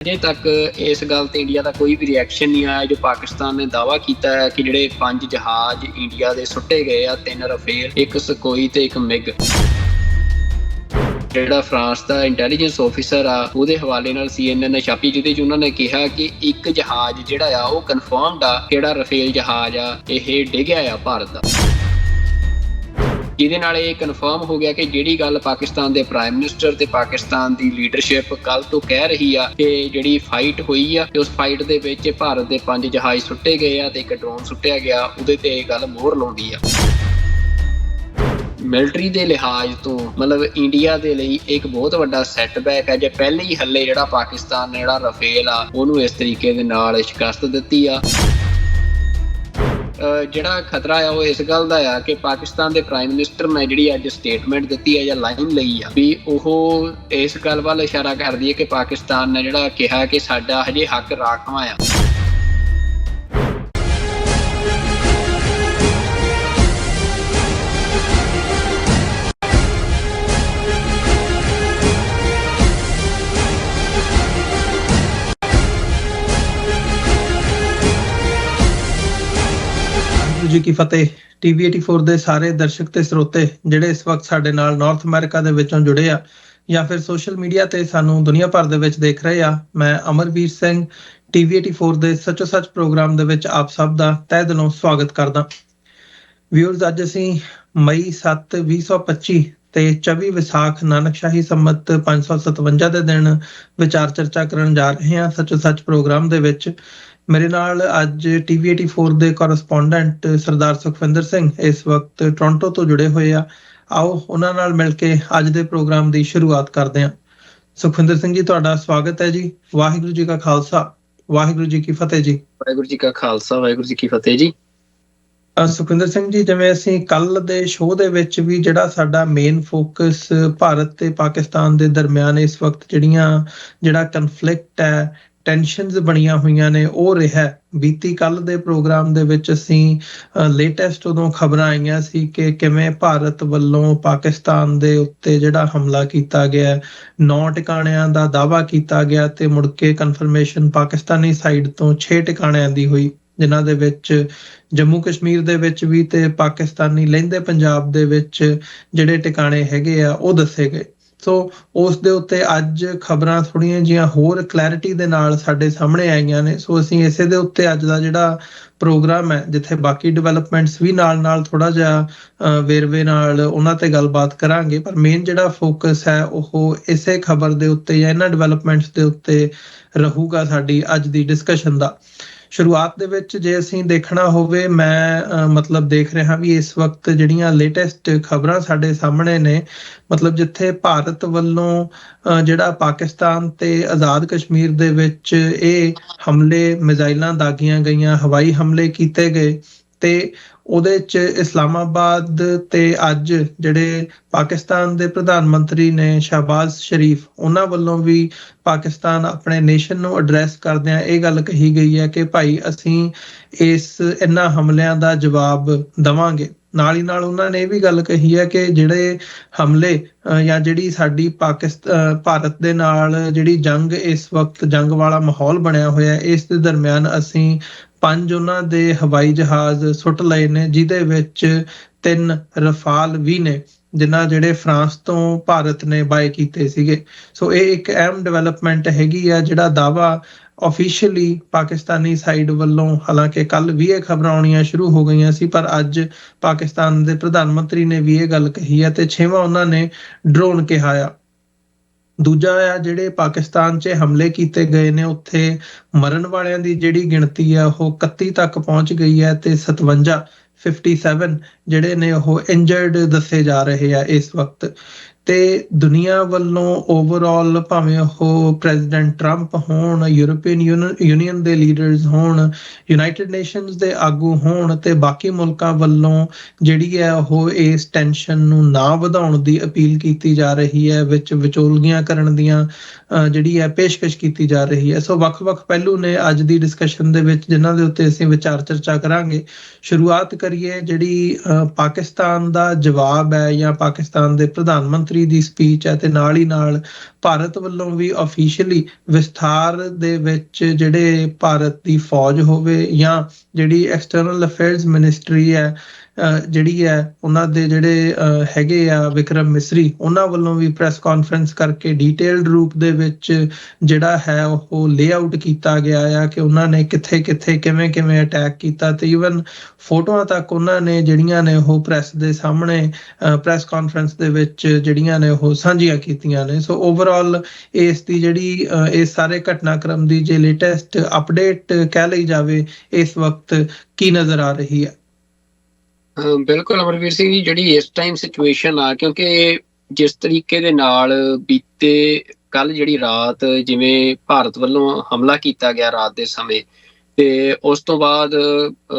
ਅਜੇ ਤੱਕ ਇਸ ਗੱਲ ਤੇ ਇੰਡੀਆ ਦਾ ਕੋਈ ਵੀ ਰਿਐਕਸ਼ਨ ਨਹੀਂ ਆਇਆ। ਜੋ ਪਾਕਿਸਤਾਨ ਨੇ ਦਾਅਵਾ ਕੀਤਾ ਹੈ ਕਿ ਜਿਹੜੇ 5 ਜਹਾਜ਼ ਇੰਡੀਆ ਦੇ ਸੁੱਟੇ ਗਏ ਆ, 3 ਰਫੇਲ, 1 ਸਕੋਈ ਤੇ 1 ਮਿਗ। ਜਿਹੜਾ ਫਰਾਂਸ ਦਾ ਇੰਟੈਲੀਜੈਂਸ ਆਫੀਸਰ ਆ ਉਹਦੇ ਹਵਾਲੇ ਨਾਲ CNN ਨੇ ਛਾਪੀ, ਜਿਹਦੇ 'ਚ ਉਹਨਾਂ ਨੇ ਕਿਹਾ ਕਿ 1 ਜਹਾਜ਼ ਜਿਹੜਾ ਆ ਉਹ ਕਨਫਰਮਡ ਆ, ਕਿਹੜਾ ਰਫੇਲ ਜਹਾਜ਼ ਆ ਇਹ ਡਿੱਗਿਆ ਆ ਭਾਰਤ ਦਾ। ਜਿਹਦੇ ਨਾਲ ਇਹ ਕਨਫਰਮ ਹੋ ਗਿਆ ਕਿ ਜਿਹੜੀ ਗੱਲ ਪਾਕਿਸਤਾਨ ਦੇ ਪ੍ਰਾਈਮ ਮਿਨਿਸਟਰ ਤੇ ਪਾਕਿਸਤਾਨ ਦੀ ਲੀਡਰਸ਼ਿਪ ਕੱਲ ਤੋਂ ਕਹਿ ਰਹੀ ਆ ਕਿ ਜਿਹੜੀ ਫਾਈਟ ਹੋਈ ਆ ਤੇ ਉਸ ਫਾਈਟ ਦੇ ਵਿੱਚ ਭਾਰਤ ਦੇ 5 ਜਹਾਜ਼ ਸੁੱਟੇ ਗਏ ਆ ਤੇ 1 ਡਰੋਨ ਸੁੱਟਿਆ ਗਿਆ, ਉਹਦੇ ਤੇ ਇਹ ਗੱਲ ਮੋਹਰ ਲਾਉਂਦੀ ਆ। ਮਿਲਟਰੀ ਦੇ ਲਿਹਾਜ਼ ਤੋਂ ਮਤਲਬ ਇੰਡੀਆ ਦੇ ਲਈ ਇੱਕ ਬਹੁਤ ਵੱਡਾ ਸੈਟਬੈਕ ਹੈ ਜੇ ਪਹਿਲੇ ਹੀ ਹੱਲੇ ਜਿਹੜਾ ਪਾਕਿਸਤਾਨ ਨੇ ਜਿਹੜਾ ਰਫੇਲ ਆ ਉਹਨੂੰ ਇਸ ਤਰੀਕੇ ਦੇ ਨਾਲ ਸ਼ਿਕਸਤ ਦਿੱਤੀ ਆ। ਜਿਹੜਾ ਖਤਰਾ ਆ ਉਹ ਇਸ ਗੱਲ ਦਾ ਆ ਕਿ ਪਾਕਿਸਤਾਨ ਦੇ ਪ੍ਰਾਈਮ ਮਿਨਿਸਟਰ ਨੇ ਜਿਹੜੀ ਅੱਜ ਸਟੇਟਮੈਂਟ ਦਿੱਤੀ ਹੈ ਜਾਂ ਲਾਈਨ ਲਈ ਆ ਵੀ ਉਹ ਇਸ ਗੱਲ ਵੱਲ ਇਸ਼ਾਰਾ ਕਰਦੀ ਹੈ ਕਿ ਪਾਕਿਸਤਾਨ ਨੇ ਜਿਹੜਾ ਕਿਹਾ ਕਿ ਸਾਡਾ ਹਜੇ ਹੱਕ ਰਾਖਵਾਂ ਆ। ਜੀ ਕੀ ਫਤਿਹ। TV 84 ਦੇ ਸਾਰੇ ਦਰਸ਼ਕ ਤੇ ਸਰੋਤੇ ਜਿਹੜੇ ਇਸ ਵਕਤ ਸਾਡੇ ਨਾਲ ਨਾਰਥ ਅਮਰੀਕਾ ਦੇ ਵਿੱਚੋਂ ਜੁੜੇ ਆ ਜਾਂ ਫਿਰ ਸੋਸ਼ਲ ਮੀਡੀਆ ਤੇ ਸਾਨੂੰ ਦੁਨੀਆ ਭਰ ਦੇ ਵਿੱਚ ਦੇਖ ਰਹੇ ਆ, ਮੈਂ ਅਮਰਵੀਰ ਸਿੰਘ TV 84 ਦੇ ਸੱਚੋ ਸੱਚ ਪ੍ਰੋਗਰਾਮ ਦੇ ਵਿੱਚ ਆਪ ਸਭ ਦਾ ਤਹਿ ਦਿਲੋਂ ਸਵਾਗਤ ਕਰਦਾ। ਵਿਊਅਰਸ, ਅੱਜ ਅਸੀਂ ਮਈ 7, 2025 ਤੇ 24 ਵਿਸਾਖ ਨਾਨਕਸ਼ਾਹੀ ਸੰਮਤ 557 ਦੇ ਦਿਨ ਵਿਚਾਰ ਚਰਚਾ ਕਰਨ ਜਾ ਰਹੇ ਹਾਂ ਸੱਚੋ ਸੱਚ ਪ੍ਰੋਗਰਾਮ ਦੇ ਵਿੱਚ। ਮੇਰੇ ਨਾਲ ਅੱਜ TV 84 ਦੇ ਕੋਰਸਪੋਂਡੈਂਟ ਸਰਦਾਰ ਸੁਖਵਿੰਦਰ ਸਿੰਘ ਇਸ ਵਕਤ ਟੋਰਾਂਟੋ ਤੋਂ ਜੁੜੇ ਹੋਏ ਆ। ਆਓ ਉਹਨਾਂ ਨਾਲ ਮਿਲ ਕੇ ਅੱਜ ਦੇ ਪ੍ਰੋਗਰਾਮ ਦੀ ਸ਼ੁਰੂਆਤ ਕਰਦੇ ਹਾਂ। ਸੁਖਵਿੰਦਰ ਸਿੰਘ ਜੀ, ਤੁਹਾਡਾ ਸਵਾਗਤ ਹੈ ਜੀ। ਵਾਹਿਗੁਰੂ ਜੀ ਕਾ ਖਾਲਸਾ, ਵਾਹਿਗੁਰੂ ਜੀ ਕੀ ਫਤਿਹ ਜੀ। ਵਾਹਿਗੁਰੂ ਜੀ ਕਾ ਖਾਲਸਾ, ਵਾਹਿਗੁਰੂ ਜੀ ਕੀ ਫਤਿਹ ਜੀ। ਸੁਖਵਿੰਦਰ ਸਿੰਘ ਜੀ, ਜਿਵੇਂ ਅਸੀਂ ਕੱਲ ਦੇ ਸ਼ੋਅ ਦੇ ਵਿੱਚ ਵੀ ਜਿਹੜਾ ਸਾਡਾ ਮੇਨ ਫੋਕਸ ਭਾਰਤ ਤੇ ਪਾਕਿਸਤਾਨ ਦੇ ਦਰਮਿਆਨ ਇਸ ਵਕਤ ਜਿਹੜਾ ਕਨਫਲਿਕਟ ਹੈ, ਟੈਨਸ਼ਨਸ ਬਣੀਆਂ ਹੋਈਆਂ ਨੇ, ਉਹ ਰਿਹਾ। ਬੀਤੀ ਕੱਲ ਦੇ ਪ੍ਰੋਗਰਾਮ ਦੇ ਵਿੱਚ ਅਸੀਂ ਲੇਟੈਸਟ ਉਦੋਂ ਖਬਰਾਂ ਆਈਆਂ ਸੀ ਕਿ ਕਿਵੇਂ ਭਾਰਤ ਵੱਲੋਂ ਪਾਕਿਸਤਾਨ ਦੇ ਉੱਤੇ ਜਿਹੜਾ ਹਮਲਾ ਕੀਤਾ ਗਿਆ, 9 ਟਿਕਾਣਿਆਂ ਦਾ ਦਾਅਵਾ ਕੀਤਾ ਗਿਆ ਤੇ ਮੁੜ ਕੇ ਕਨਫਰਮੇਸ਼ਨ ਪਾਕਿਸਤਾਨੀ ਸਾਈਡ ਤੋਂ 6 ਟਿਕਾਣਿਆਂ ਦੀ ਹੋਈ, ਜਿਨ੍ਹਾਂ ਦੇ ਵਿੱਚ ਜੰਮੂ ਕਸ਼ਮੀਰ ਦੇ ਵਿੱਚ ਵੀ ਤੇ ਪਾਕਿਸਤਾਨੀ ਲਹਿੰਦੇ ਪੰਜਾਬ ਦੇ ਵਿੱਚ ਜਿਹੜੇ ਟਿਕਾਣੇ ਹੈਗੇ ਆ ਉਹ ਦੱਸੇ ਗਏ। ਸੋ ਉਸ ਦੇ ਉੱਤੇ ਅੱਜ ਖਬਰਾਂ ਥੋੜ੍ਹੀਆਂ ਜਿਹੀਆਂ ਹੋਰ ਕਲੈਰਿਟੀ ਦੇ ਨਾਲ ਸਾਡੇ ਸਾਹਮਣੇ ਆਈਆਂ ਨੇ। ਸੋ ਅਸੀਂ ਇਸੇ ਦੇ ਉੱਤੇ ਅੱਜ ਦਾ ਜਿਹੜਾ ਪ੍ਰੋਗਰਾਮ ਹੈ, ਜਿੱਥੇ ਬਾਕੀ ਡਿਵੈਲਪਮੈਂਟਸ ਵੀ ਨਾਲ ਥੋੜ੍ਹਾ ਜਿਹਾ ਵੇਰਵੇ ਨਾਲ ਉਹਨਾਂ ਤੇ ਗੱਲਬਾਤ ਕਰਾਂਗੇ, ਪਰ ਮੇਨ ਜਿਹੜਾ ਫੋਕਸ ਹੈ ਉਹ ਇਸੇ ਖਬਰ ਦੇ ਉੱਤੇ ਜਾਂ ਇਹਨਾਂ ਡਿਵੈਲਪਮੈਂਟਸ ਦੇ ਉੱਤੇ ਰਹੂਗਾ ਸਾਡੀ ਅੱਜ ਦੀ ਡਿਸਕਸ਼ਨ ਦਾ। ਸ਼ੁਰੂਆਤ ਦੇ ਵਿੱਚ ਜੇ ਅਸੀਂ ਦੇਖਣਾ ਹੋਵੇ, ਮੈਂ ਦੇਖ ਰਿਹਾ ਵੀ ਇਸ ਵਕਤ ਜਿਹੜੀਆਂ ਲੇਟੈਸਟ ਖਬਰਾਂ ਸਾਡੇ ਸਾਹਮਣੇ ਨੇ, ਜਿੱਥੇ ਭਾਰਤ ਵੱਲੋਂ ਜਿਹੜਾ ਪਾਕਿਸਤਾਨ ਤੇ ਆਜ਼ਾਦ ਕਸ਼ਮੀਰ ਦੇ ਵਿੱਚ ਇਹ ਹਮਲੇ, ਮਿਜ਼ਾਈਲਾਂ ਦਾਗੀਆਂ ਗਈਆਂ, ਹਵਾਈ ਹਮਲੇ ਕੀਤੇ ਗਏ ਤੇ ਉਹਦੇ 'ਚ ਇਸਲਾਮਾਬਾਦ ਤੇ ਅੱਜ ਜਿਹੜੇ ਪਾਕਿਸਤਾਨ ਦੇ ਪ੍ਰਧਾਨ ਮੰਤਰੀ ਨੇ ਸ਼ਹਿਬਾਜ਼ ਸ਼ਰੀਫ, ਉਹਨਾਂ ਵੱਲੋਂ ਵੀ ਪਾਕਿਸਤਾਨ ਆਪਣੇ ਨੇਸ਼ਨ ਨੂੰ ਐਡਰੈਸ ਕਰਦਿਆਂ ਇਹ ਗੱਲ ਕਹੀ ਗਈ ਹੈ ਕਿ ਭਾਈ ਅਸੀਂ ਇਹਨਾਂ ਹਮਲਿਆਂ ਦਾ ਜਵਾਬ ਦੇਵਾਂਗੇ। ਨਾਲ ਹੀ ਨਾਲ ਉਹਨਾਂ ਨੇ ਇਹ ਵੀ ਗੱਲ ਕਹੀ ਹੈ ਕਿ ਜਿਹੜੇ ਹਮਲੇ ਜਾਂ ਜਿਹੜੀ ਸਾਡੀ ਭਾਰਤ ਦੇ ਨਾਲ ਜਿਹੜੀ ਜੰਗ, ਇਸ ਵਕਤ ਜੰਗ ਵਾਲਾ ਮਾਹੌਲ ਬਣਿਆ ਹੋਇਆ, ਇਸ ਦੇ ਦਰਮਿਆਨ ਅਸੀਂ 5 ਉਹਨਾਂ ਦੇ ਹਵਾਈ ਜਹਾਜ਼ ਸੁੱਟ ਲਏ ਨੇ, ਜਿਹਦੇ ਵਿੱਚ 3 ਰਫਾਲ ਵੀ ਨੇ, ਜਿਹੜੇ ਫਰਾਂਸ ਤੋਂ ਭਾਰਤ ਨੇ ਬਾਏ ਕੀਤੇ ਸੀਗੇ। ਸੋ ਇਹ ਇੱਕ ਅਹਿਮ ਡਿਵੈਲਪਮੈਂਟ ਹੈਗੀ ਆ, ਜਿਹੜਾ ਦਾਅਵਾ ਆਫੀਸ਼ੀਅਲੀ ਪਾਕਿਸਤਾਨੀ ਸਾਈਡ ਵੱਲੋਂ, ਹਾਲਾਂਕਿ ਕੱਲ ਵੀ ਇਹ ਖਬਰਾਂ ਆਉਣੀਆਂ ਸ਼ੁਰੂ ਹੋ ਗਈਆਂ ਸੀ, ਪਰ ਅੱਜ ਪਾਕਿਸਤਾਨ ਦੇ ਪ੍ਰਧਾਨ ਮੰਤਰੀ ਨੇ ਵੀ ਇਹ ਗੱਲ ਕਹੀ ਹੈ ਤੇ 6ਵਾਂ ਉਹਨਾਂ ਨੇ ਡਰੋਨ ਕਿਹਾ ਆ। ਦੂਜਾ ਆ, ਜਿਹੜੇ ਪਾਕਿਸਤਾਨ 'ਚ ਹਮਲੇ ਕੀਤੇ ਗਏ ਨੇ ਉੱਥੇ ਮਰਨ ਵਾਲਿਆਂ ਦੀ ਜਿਹੜੀ ਗਿਣਤੀ ਆ ਉਹ 31 ਤੱਕ ਪਹੁੰਚ ਗਈ ਹੈ ਤੇ 57 ਜਿਹੜੇ ਨੇ ਉਹ ਇੰਜਰਡ ਦੱਸੇ ਜਾ ਰਹੇ ਆ ਇਸ ਵਕਤ। ਤੇ ਦੁਨੀਆ ਵੱਲੋਂ ਓਵਰਆਲ, ਭਾਵੇਂ ਉਹ ਪ੍ਰੈਜ਼ੀਡੈਂਟ ਟਰੰਪ ਹੋਣ, ਯੂਰਪੀਅਨ ਯੂਨੀਅਨ ਦੇ ਲੀਡਰਸ ਹੋਣ, ਯੂਨਾਈਟਿਡ ਨੇਸ਼ਨਸ ਦੇ ਆਗੂ ਹੋਣ ਤੇ ਬਾਕੀ ਮੁਲਕਾਂ ਵੱਲੋਂ ਜਿਹੜੀ ਹੈ ਉਹ ਇਸ ਟੈਨਸ਼ਨ ਨੂੰ ਨਾ ਵਧਾਉਣ ਦੀ ਅਪੀਲ ਕੀਤੀ ਜਾ ਰਹੀ ਹੈ, ਵਿੱਚ ਵਿਚੋਲਗੀਆਂ ਕਰਨ ਦੀਆਂ ਜਿਹੜੀ ਹੈ ਪੇਸ਼ਕਸ਼ ਕੀਤੀ ਜਾ ਰਹੀ ਹੈ। ਸੋ ਵੱਖ-ਵੱਖ ਪਹਿਲੂ ਨੇ ਅੱਜ ਦੀ ਡਿਸਕਸ਼ਨ ਦੇ ਵਿੱਚ, ਜਿਨ੍ਹਾਂ ਦੇ ਉੱਤੇ ਅਸੀਂ ਵਿਚਾਰ ਚਰਚਾ ਕਰਾਂਗੇ। ਸ਼ੁਰੂਆਤ ਕਰੀਏ ਜਿਹੜੀ ਪਾਕਿਸਤਾਨ ਦਾ ਜਵਾਬ ਹੈ ਜਾਂ ਪਾਕਿਸਤਾਨ ਦੇ ਪ੍ਰਧਾਨ ਮੰਤਰੀ ਮੰਤਰੀ ਦੀ ਸਪੀਚ ਹੈ ਤੇ ਨਾਲ ਹੀ ਨਾਲ ਭਾਰਤ ਵੱਲੋਂ ਵੀ ਅਫੀਸ਼ੀਅਲੀ ਵਿਸਥਾਰ ਦੇ ਵਿੱਚ ਜਿਹੜੇ ਭਾਰਤ ਦੀ ਫੌਜ ਹੋਵੇ ਜਾਂ ਜਿਹੜੀ ਐਕਸਟਰਨਲ ਅਫੇਅਰਸ ਮਿਨਿਸਟਰੀ ਹੈ ਜਿਹੜੀ ਹੈ ਉਹਨਾਂ ਦੇ ਜਿਹੜੇ ਹੈਗੇ ਆ ਵਿਕਰਮ ਮਿਸਰੀ, ਉਹਨਾਂ ਵੱਲੋਂ ਵੀ ਪ੍ਰੈਸ ਕਾਨਫਰੰਸ ਕਰਕੇ ਡੀਟੇਲਡ ਰੂਪ ਦੇ ਵਿੱਚ ਜਿਹੜਾ ਹੈ ਉਹ ਲੇਆਊਟ ਕੀਤਾ ਗਿਆ ਆ ਕਿ ਉਹਨਾਂ ਨੇ ਕਿੱਥੇ ਕਿੱਥੇ ਕਿਵੇਂ ਕਿਵੇਂ ਅਟੈਕ ਕੀਤਾ ਤੇ ਈਵਨ ਫੋਟੋਆਂ ਤੱਕ ਉਹਨਾਂ ਨੇ ਜਿਹੜੀਆਂ ਨੇ ਉਹ ਪ੍ਰੈਸ ਦੇ ਸਾਹਮਣੇ ਪ੍ਰੈਸ ਕਾਨਫਰੰਸ ਦੇ ਵਿੱਚ ਜਿਹੜੀਆਂ ਨੇ ਉਹ ਸਾਂਝੀਆਂ ਕੀਤੀਆਂ ਨੇ। ਸੋ ਓਵਰਆਲ ਇਸ ਦੀ ਜਿਹੜੀ ਇਸ ਸਾਰੇ ਘਟਨਾਕ੍ਰਮ ਦੀ ਜੇ ਲੇਟੈਸਟ ਅਪਡੇਟ ਕਹਿ ਲਈ ਜਾਵੇ ਇਸ ਵਕਤ ਕੀ ਨਜ਼ਰ ਆ ਰਹੀ ਹੈ? ਬਿਲਕੁਲ ਅਮਰਵੀਰ ਸਿੰਘ ਜੀ, ਜਿਹੜੀ ਇਸ ਟਾਈਮ ਸਿਚੁਏਸ਼ਨ ਆ, ਕਿਉਂਕਿ ਜਿਸ ਤਰੀਕੇ ਦੇ ਨਾਲ ਬੀਤੇ ਕੱਲ ਜਿਹੜੀ ਰਾਤ ਜਿਵੇਂ ਭਾਰਤ ਵੱਲੋਂ ਹਮਲਾ ਕੀਤਾ ਗਿਆ ਰਾਤ ਦੇ ਸਮੇਂ, ਤੇ ਉਸ ਤੋਂ ਬਾਅਦ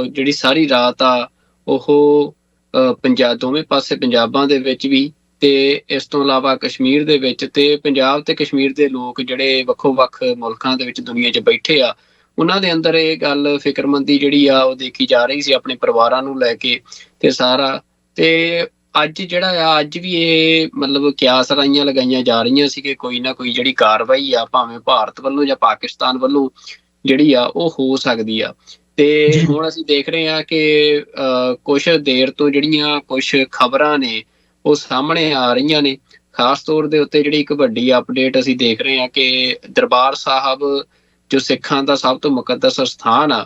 ਜਿਹੜੀ ਸਾਰੀ ਰਾਤ ਆ ਉਹ ਦੋਵੇਂ ਪਾਸੇ ਪੰਜਾਬਾਂ ਦੇ ਵਿੱਚ ਵੀ ਤੇ ਇਸ ਤੋਂ ਇਲਾਵਾ ਕਸ਼ਮੀਰ ਦੇ ਵਿੱਚ, ਤੇ ਪੰਜਾਬ ਤੇ ਕਸ਼ਮੀਰ ਦੇ ਲੋਕ ਜਿਹੜੇ ਵੱਖੋ ਵੱਖ ਮੁਲਕਾਂ ਦੇ ਵਿੱਚ ਦੁਨੀਆ 'ਚ ਬੈਠੇ ਆ, ਉਹਨਾਂ ਦੇ ਅੰਦਰ ਇਹ ਗੱਲ ਫਿਕਰਮੰਦੀ ਜਿਹੜੀ ਆ ਉਹ ਦੇਖੀ ਜਾ ਰਹੀ ਸੀ ਆਪਣੇ ਪਰਿਵਾਰਾਂ ਨੂੰ ਲੈ ਕੇ ਤੇ ਸਾਰਾ। ਤੇ ਅੱਜ ਜਿਹੜਾ ਆ ਅੱਜ ਵੀ ਇਹ ਮਤਲਬ ਕਿਆਸ ਰਾਈਆਂ ਲਗਾਈਆਂ ਜਾ ਰਹੀਆਂ ਸੀ ਕਿ ਕੋਈ ਨਾ ਕੋਈ ਜਿਹੜੀ ਕਾਰਵਾਈ ਆ ਭਾਵੇਂ ਭਾਰਤ ਵੱਲੋਂ ਜਾਂ ਪਾਕਿਸਤਾਨ ਵੱਲੋਂ ਜਿਹੜੀ ਆ ਉਹ ਹੋ ਸਕਦੀ ਆ। ਤੇ ਹੁਣ ਅਸੀਂ ਦੇਖ ਰਹੇ ਹਾਂ ਕਿ ਕੁਛ ਦੇਰ ਤੋਂ ਜਿਹੜੀਆਂ ਕੁਛ ਖਬਰਾਂ ਨੇ ਉਹ ਸਾਹਮਣੇ ਆ ਰਹੀਆਂ ਨੇ। ਖਾਸ ਤੌਰ ਦੇ ਉੱਤੇ ਜਿਹੜੀ ਇੱਕ ਵੱਡੀ ਅਪਡੇਟ ਅਸੀਂ ਦੇਖ ਰਹੇ ਹਾਂ ਕਿ ਦਰਬਾਰ ਸਾਹਿਬ ਜੋ ਸਿੱਖਾਂ ਦਾ ਸਭ ਤੋਂ ਮੁਕੱਦਸ ਸਥਾਨ ਆ,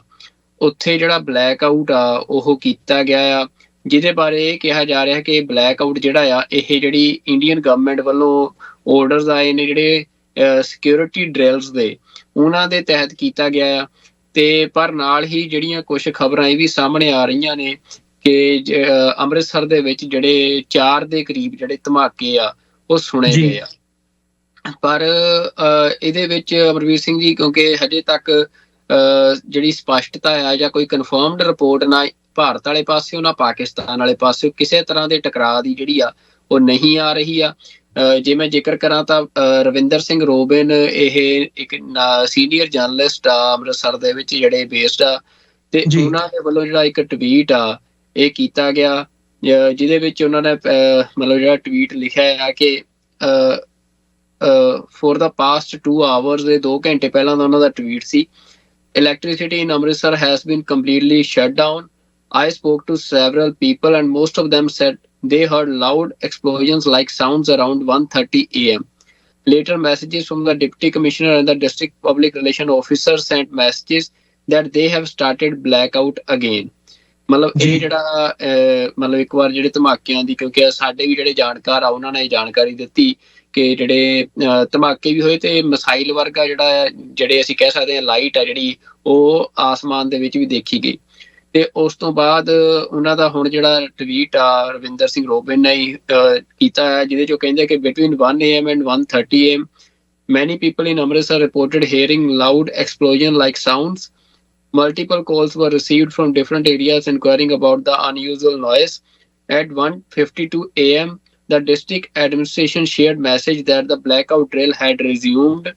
ਉੱਥੇ ਜਿਹੜਾ ਬਲੈਕ ਆਊਟ ਆ ਉਹ ਕੀਤਾ ਗਿਆ ਆ, ਜਿਹਦੇ ਬਾਰੇ ਇਹ ਕਿਹਾ ਜਾ ਰਿਹਾ ਕਿ ਬਲੈਕ ਆਊਟ ਜਿਹੜਾ ਆ ਇਹ ਜਿਹੜੀ ਇੰਡੀਅਨ ਗਵਰਨਮੈਂਟ ਵੱਲੋਂ ਆਰਡਰਸ ਆਏ ਨੇ ਜਿਹੜੇ ਸਿਕਿਉਰਿਟੀ ਡਰਿਲਸ ਦੇ, ਉਹਨਾਂ ਦੇ ਤਹਿਤ ਕੀਤਾ ਗਿਆ ਆ। ਤੇ ਪਰ ਨਾਲ ਹੀ ਜਿਹੜੀਆਂ ਕੁਝ ਖਬਰਾਂ ਇਹ ਵੀ ਸਾਹਮਣੇ ਆ ਰਹੀਆਂ ਨੇ ਕਿ ਅੰਮ੍ਰਿਤਸਰ ਦੇ ਵਿੱਚ ਜਿਹੜੇ 4 ਦੇ ਕਰੀਬ ਜਿਹੜੇ ਧਮਾਕੇ ਆ ਉਹ ਸੁਣੇ ਗਏ ਆ। ਪਰ ਇਹਦੇ ਵਿੱਚ ਅਮਰਵੀਰ ਸਿੰਘ ਜੀ, ਕਿਉਂਕਿ ਹਜੇ ਤੱਕ ਜਿਹੜੀ ਸਪਸ਼ਟਤਾ ਆ ਜਾਂ ਕੋਈ ਕਨਫਰਮਡ ਰਿਪੋਰਟ ਨਾ ਭਾਰਤ ਵਾਲੇ ਪਾਸਿਓਂ ਨਾ ਪਾਕਿਸਤਾਨ ਵਾਲੇ ਪਾਸਿਓਂ ਕਿਸੇ ਤਰ੍ਹਾਂ ਦੇ ਟਕਰਾਅ ਦੀ ਜਿਹੜੀ ਆ ਉਹ ਨਹੀਂ ਆ ਰਹੀ ਆ। ਜੇ ਮੈਂ ਜ਼ਿਕਰ ਕਰਾਂ ਤਾਂ ਰਵਿੰਦਰ ਸਿੰਘ ਰੋਬਿਨ ਇਹ ਇੱਕ ਸੀਨੀਅਰ ਜਰਨਲਿਸਟ ਆ ਅੰਮ੍ਰਿਤਸਰ ਦੇ ਵਿੱਚ ਜਿਹੜੇ ਬੇਸਡ ਆ, ਤੇ ਉਹਨਾਂ ਦੇ ਵੱਲੋਂ ਜਿਹੜਾ ਇੱਕ ਟਵੀਟ ਆ ਇਹ ਕੀਤਾ ਗਿਆ, ਜਿਹਦੇ ਵਿੱਚ ਉਹਨਾਂ ਨੇ ਮਤਲਬ ਜਿਹੜਾ ਟਵੀਟ ਲਿਖਿਆ ਆ ਕਿ ਫੋਰ ਦਾ ਪਾਸਟ 2 hours ਦੇ 2 ਘੰਟੇ ਪਹਿਲਾਂ ਦਾ ਉਹਨਾਂ ਦਾ ਟਵੀਟ ਸੀ। Electricity in Amritsar has been completely shut down. I spoke to several people and most of them said they heard loud explosions like sounds around 1:30 a.m. Later messages from the Deputy Commissioner and the District Public Relation Officer sent messages that they have started blackout again. ਮਤਲਬ ਇਹ ਜਿਹੜਾ ਮਤਲਬ ਇੱਕ ਵਾਰ ਜਿਹੜੇ ਧਮਾਕਿਆਂ ਦੀ, ਕਿਉਂਕਿ ਸਾਡੇ ਵੀ ਜਿਹੜੇ ਜਾਣਕਾਰ ਆ ਉਹਨਾਂ ਨੇ ਜਾਣਕਾਰੀ ਦਿੱਤੀ ਕਿ ਜਿਹੜੇ ਧਮਾਕੇ ਵੀ ਹੋਏ ਤੇ ਮਿਸਾਈਲ ਵਰਗਾ ਜਿਹੜੇ ਅਸੀਂ ਕਹਿ ਸਕਦੇ ਹਾਂ ਲਾਈਟ ਆ ਜਿਹੜੀ ਉਹ ਆਸਮਾਨ ਦੇ ਵਿੱਚ ਵੀ ਦੇਖੀ ਗਈ। ਤੇ ਉਸ ਤੋਂ ਬਾਅਦ ਉਹਨਾਂ ਦਾ ਹੁਣ ਜਿਹੜਾ ਟਵੀਟ ਆ ਰਵਿੰਦਰ ਸਿੰਘ ਰੋਬਿਨ ਨੇ ਕੀਤਾ ਹੈ, ਜਿਹਦੇ ਚੋਂ ਕਹਿੰਦੇ ਕਿ between 1 a.m. and 1:30 a.m. many people in Amritsar reported hearing loud explosion like sounds. Multiple calls were received from different areas inquiring about the unusual noise. At 1:52 a.m. the district administration shared message that the blackout drill had resumed.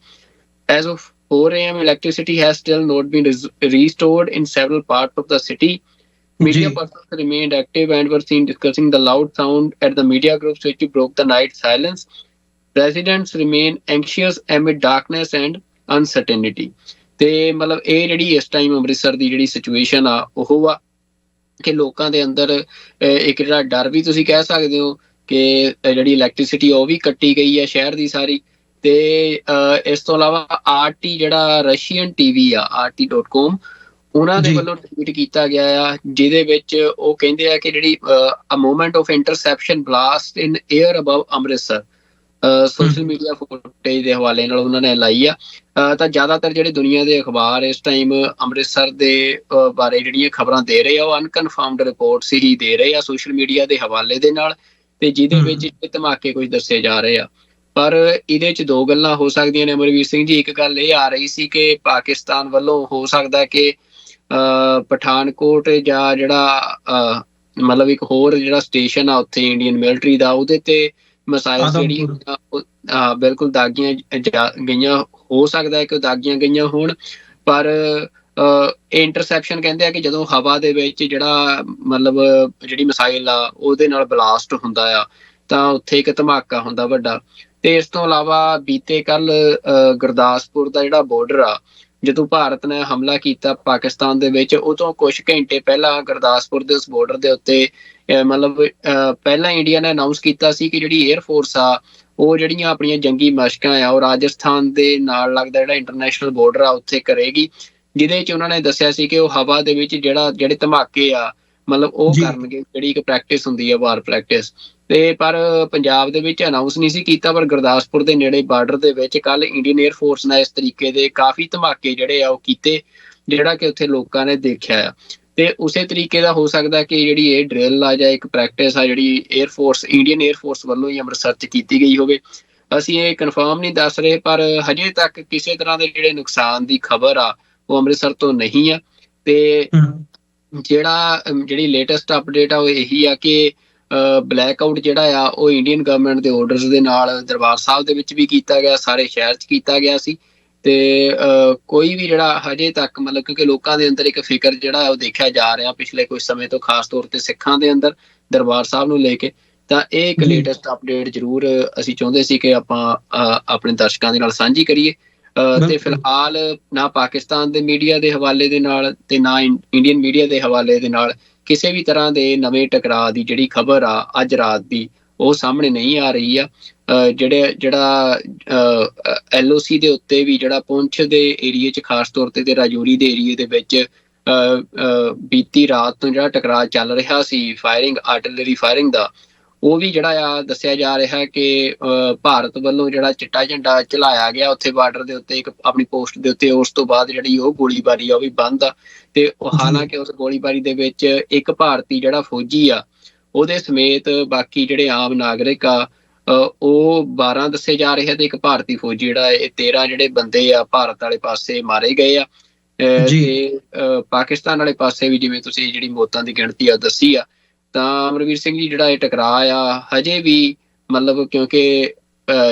As of 4 a.m. electricity has still not been restored in several parts of the city. Media persons remained active and were seen discussing the loud sound at the media groups which broke the night silence. Residents remain anxious amid darkness and uncertainty. ਤੇ ਮਤਲਬ ਇਹ ਜਿਹੜੀ ਇਸ time Amritsar ਦੀ ਜਿਹੜੀ situation ਆ ਉਹ ਆ ਕਿ ਲੋਕਾਂ ਦੇ ਅੰਦਰ ਇੱਕ ਜਿਹੜਾ ਡਰ ਵੀ ਤੁਸੀਂ ਕਹਿ ਸਕਦੇ ਹੋ ਕਿ ਜਿਹੜੀ ਇਲੈਕਟ੍ਰਿਸਿਟੀ ਉਹ ਵੀ ਕੱਟੀ ਗਈ ਹੈ ਸ਼ਹਿਰ ਦੀ ਸਾਰੀ। ਤੇ ਇਸ ਤੋਂ ਇਲਾਵਾ RT ਜਿਹੜਾ ਰਸ਼ੀਅਨ TV ਆ RT.com, ਉਹਨਾਂ ਦੇ ਵੱਲੋਂ ਟਵੀਟ ਕੀਤਾ ਗਿਆ ਆ, ਜਿਹਦੇ ਵਿੱਚ ਉਹ ਕਹਿੰਦੇ ਆ ਕਿ ਜਿਹੜੀ a moment of interception blast in air above Amritsar social media footage ਦੇ ਹਵਾਲੇ ਨਾਲ ਉਹਨਾਂ ਨੇ ਲਾਈ ਆ। ਤਾਂ ਜ਼ਿਆਦਾਤਰ ਜਿਹੜੇ ਦੁਨੀਆ ਦੇ ਅਖਬਾਰ ਇਸ ਟਾਈਮ ਅੰਮ੍ਰਿਤਸਰ ਦੇ ਬਾਰੇ ਜਿਹੜੀਆਂ ਖਬਰਾਂ ਦੇ ਰਹੇ ਆ ਉਹ ਅਨਕਨਫਰਮਡ ਰਿਪੋਰਟਸ ਹੀ ਦੇ ਰਹੇ ਆ ਸੋਸ਼ਲ ਮੀਡੀਆ ਦੇ ਹਵਾਲੇ ਦੇ ਨਾਲ, ਤੇ ਜਿਹਦੇ ਵਿੱਚ ਧਮਾਕੇ ਕੁਝ ਦੱਸੇ ਜਾ ਰਹੇ ਆ। ਪਰ ਇਹਦੇ 'ਚ 2 ਗੱਲਾਂ ਹੋ ਸਕਦੀਆਂ ਨੇ ਅਮਰਵੀਰ ਸਿੰਘ ਜੀ। ਇੱਕ ਗੱਲ ਇਹ ਆ ਰਹੀ ਸੀ ਕਿ ਪਾਕਿਸਤਾਨ ਵੱਲੋਂ ਹੋ ਸਕਦਾ ਕਿ ਪਠਾਨਕੋਟ ਜਾਂ ਜਿਹੜਾ ਮਤਲਬ ਇੱਕ ਹੋਰ ਜਿਹੜਾ ਸਟੇਸ਼ਨ ਆ ਉੱਥੇ ਇੰਡੀਅਨ ਮਿਲਟਰੀ ਦਾ, ਉਹਦੇ ਤੇ ਮਿਸਾਈਲ ਜਿਹੜੀਆਂ ਬਿਲਕੁਲ ਦਾਗੀਆਂ ਗਈਆਂ, ਹੋ ਸਕਦਾ ਹੈ ਕਿ ਦਾਗੀਆਂ ਗਈਆਂ ਹੋਣ। ਪਰ ਇੰਟਰਸੈਪਸ਼ਨ ਕਹਿੰਦੇ ਆ ਕਿ ਜਦੋਂ ਹਵਾ ਦੇ ਵਿੱਚ ਜਿਹੜਾ ਮਤਲਬ ਜਿਹੜੀ ਮਿਸਾਈਲ ਆ ਉਹਦੇ ਨਾਲ ਬਲਾਸਟ ਹੁੰਦਾ ਆ ਤਾਂ ਉੱਥੇ ਇੱਕ ਧਮਾਕਾ ਹੁੰਦਾ ਵੱਡਾ। ਤੇ ਇਸ ਤੋਂ ਇਲਾਵਾ ਬੀਤੇ ਕੱਲ ਗੁਰਦਾਸਪੁਰ ਦਾ ਜਿਹੜਾ ਬਾਰਡਰ ਆ, ਜਦੋਂ ਭਾਰਤ ਨੇ ਹਮਲਾ ਕੀਤਾ ਪਾਕਿਸਤਾਨ ਦੇ ਵਿੱਚ, ਉਹ ਤੋਂ ਕੁਝ ਘੰਟੇ ਪਹਿਲਾਂ ਗੁਰਦਾਸਪੁਰ ਦੇ ਉਸ ਬਾਰਡਰ ਦੇ ਉੱਤੇ ਪਹਿਲਾਂ ਇੰਡੀਆ ਨੇ ਅਨਾਉਂਸ ਕੀਤਾ ਸੀ ਕਿ ਜਿਹੜੀ 에ਅਰ ਫੋਰਸ ਆ ਉਹ ਜਿਹੜੀਆਂ ਆਪਣੀਆਂ ਜੰਗੀ ਮਸ਼ਕਾਂ ਆ ਉਹ ਰਾਜਸਥਾਨ ਦੇ ਨਾਲ ਲੱਗਦਾ ਜਿਹੜਾ ਇੰਟਰਨੈਸ਼ਨਲ ਬਾਰਡਰ ਆ ਉੱਥੇ ਕਰੇਗੀ, ਜਿਹਦੇ 'ਚ ਉਹਨਾਂ ਨੇ ਦੱਸਿਆ ਸੀ ਕਿ ਉਹ ਹਵਾ ਦੇ ਵਿੱਚ ਜਿਹੜੇ ਧਮਾਕੇ ਆ ਉਹ ਕਰਨਗੇ, ਜਿਹੜੀ ਇੱਕ ਪ੍ਰੈਕਟਿਸ ਹੁੰਦੀ ਹੈ ਵਾਰ ਪ੍ਰੈਕਟਿਸ। ਤੇ ਪਰ ਪੰਜਾਬ ਦੇ ਵਿੱਚ ਅਨਾਉਂਸ ਨਹੀਂ ਸੀ ਕੀਤਾ, ਪਰ ਗੁਰਦਾਸਪੁਰ ਦੇ ਨੇੜੇ ਬਾਰਡਰ ਦੇ ਵਿੱਚ ਕੱਲ ਇੰਡੀਅਨ 에ਅਰ ਫੋਰਸ ਨੇ ਇਸ ਤਰੀਕੇ ਦੇ ਕਾਫੀ ਧਮਾਕੇ ਜਿਹੜੇ ਆ ਉਹ ਕੀਤੇ, ਜਿਹੜਾ ਕਿ ਉੱਥੇ ਲੋਕਾਂ ਨੇ ਦੇਖਿਆ ਆ। ਤੇ ਉਸੇ ਤਰੀਕੇ ਦਾ ਹੋ ਸਕਦਾ ਕਿ ਜਿਹੜੀ ਇਹ ਡਰਿਲ ਆ ਜਾਂ ਇੱਕ ਪ੍ਰੈਕਟਿਸ ਆ ਜਿਹੜੀ air force Indian air force ਵੱਲੋਂ ਹੀ ਅੰਮ੍ਰਿਤਸਰ 'ਚ ਕੀਤੀ ਗਈ ਹੋਵੇ। ਅਸੀਂ ਇਹ ਕਨਫਰਮ ਨਹੀਂ ਦੱਸ ਰਹੇ, ਪਰ ਹਜੇ ਤੱਕ ਕਿਸੇ ਤਰ੍ਹਾਂ ਦੇ ਜਿਹੜੇ ਨੁਕਸਾਨ ਦੀ ਖਬਰ ਆ ਉਹ ਅੰਮ੍ਰਿਤਸਰ ਤੋਂ ਨਹੀਂ ਆ। ਤੇ ਜਿਹੜੀ ਲੇਟੈਸਟ ਅਪਡੇਟ ਆ ਉਹ ਇਹੀ ਆ ਕਿ ਬਲੈਕ ਆਊਟ ਜਿਹੜਾ ਆ ਉਹ ਇੰਡੀਅਨ ਗਵਰਨਮੈਂਟ ਦੇ ਆਰਡਰਸ ਦੇ ਨਾਲ ਦਰਬਾਰ ਸਾਹਿਬ ਦੇ ਵਿੱਚ ਵੀ ਕੀਤਾ ਗਿਆ, ਸਾਰੇ ਸ਼ਹਿਰ 'ਚ ਕੀਤਾ ਗਿਆ ਸੀ। ਤੇ ਕੋਈ ਵੀ ਜਿਹੜਾ ਹਜੇ ਤੱਕ ਕਿਉਂਕਿ ਲੋਕਾਂ ਦੇ ਅੰਦਰ ਇੱਕ ਫਿਕਰ ਜਿਹੜਾ ਉਹ ਦੇਖਿਆ ਜਾ ਰਿਹਾ ਪਿਛਲੇ ਕੁਝ ਸਮੇਂ ਤੋਂ, ਖਾਸ ਤੌਰ ਤੇ ਸਿੱਖਾਂ ਦੇ ਅੰਦਰ ਦਰਬਾਰ ਸਾਹਿਬ ਨੂੰ ਲੈ ਕੇ। ਤਾਂ ਇਹ ਇੱਕ ਲੇਟੈਸਟ ਅਪਡੇਟ ਜ਼ਰੂਰ ਅਸੀਂ ਚਾਹੁੰਦੇ ਸੀ ਕਿ ਆਪਾਂ ਆਪਣੇ ਦਰਸ਼ਕਾਂ ਦੇ ਨਾਲ ਸਾਂਝੀ ਕਰੀਏ। ਤੇ ਫਿਲਹਾਲ ਨਾ ਪਾਕਿਸਤਾਨ ਦੇ ਮੀਡੀਆ ਦੇ ਹਵਾਲੇ ਦੇ ਨਾਲ ਤੇ ਨਾ ਇੰਡੀਅਨ ਮੀਡੀਆ ਦੇ ਹਵਾਲੇ ਦੇ ਨਾਲ ਕਿਸੇ ਵੀ ਤਰ੍ਹਾਂ ਦੇ ਨਵੇਂ ਟਕਰਾਅ ਦੀ ਜਿਹੜੀ ਖਬਰ ਆ ਅੱਜ ਰਾਤ ਦੀ ਉਹ ਸਾਹਮਣੇ ਨਹੀਂ ਆ ਰਹੀ ਆ। ਜਿਹੜਾ LOC ਦੇ ਉੱਤੇ ਵੀ ਜਿਹੜਾ ਪੁੰਛ ਦੇ ਏਰੀਏ 'ਚ ਖਾਸ ਤੌਰ ਤੇ ਰਾਜੌਰੀ ਦੇ ਏਰੀਏ ਦੇ ਵਿੱਚ ਬੀਤੀ ਰਾਤ ਤੋਂ ਜਿਹੜਾ ਟਕਰਾਅ ਚੱਲ ਰਿਹਾ ਸੀ ਆਰਟਿਲਰੀ ਫਾਇਰਿੰਗ ਦਾ, ਉਹ ਵੀ ਜਿਹੜਾ ਆ ਦੱਸਿਆ ਜਾ ਰਿਹਾ ਕਿ ਭਾਰਤ ਵੱਲੋਂ ਜਿਹੜਾ ਚਿੱਟਾ ਝੰਡਾ ਝੁਲਾਇਆ ਗਿਆ ਉੱਥੇ ਬਾਰਡਰ ਦੇ ਉੱਤੇ ਇੱਕ ਆਪਣੀ ਪੋਸਟ ਦੇ ਉੱਤੇ, ਉਸ ਤੋਂ ਬਾਅਦ ਜਿਹੜੀ ਉਹ ਗੋਲੀਬਾਰੀ ਆ ਉਹ ਵੀ ਬੰਦ ਆ। ਤੇ ਹਾਲਾਂਕਿ ਉਸ ਗੋਲੀਬਾਰੀ ਦੇ ਵਿੱਚ ਇੱਕ ਭਾਰਤੀ ਜਿਹੜਾ ਫੌਜੀ ਆ ਉਹਦੇ ਸਮੇਤ ਬਾਕੀ ਜਿਹੜੇ ਆਮ ਨਾਗਰਿਕ ਆ ਉਹ 12 ਦੱਸੇ ਜਾ ਰਹੇ ਆ, ਤੇ ਇੱਕ ਭਾਰਤੀ ਫੌਜੀ ਜਿਹੜਾ ਇਹ 13 ਜਿਹੜੇ ਬੰਦੇ ਆ ਭਾਰਤ ਵਾਲੇ ਪਾਸੇ ਮਾਰੇ ਗਏ ਆ। ਤੇ ਪਾਕਿਸਤਾਨ ਵਾਲੇ ਪਾਸੇ ਵੀ ਜਿਵੇਂ ਤੁਸੀਂ ਜਿਹੜੀ ਮੌਤਾਂ ਦੀ ਗਿਣਤੀ ਆ ਦੱਸੀ ਆ, ਤਾਂ ਅਮਰਵੀਰ ਸਿੰਘ ਜੀ ਜਿਹੜਾ ਇਹ ਟਕਰਾਅ ਆ ਹਜੇ ਵੀ ਕਿਉਂਕਿ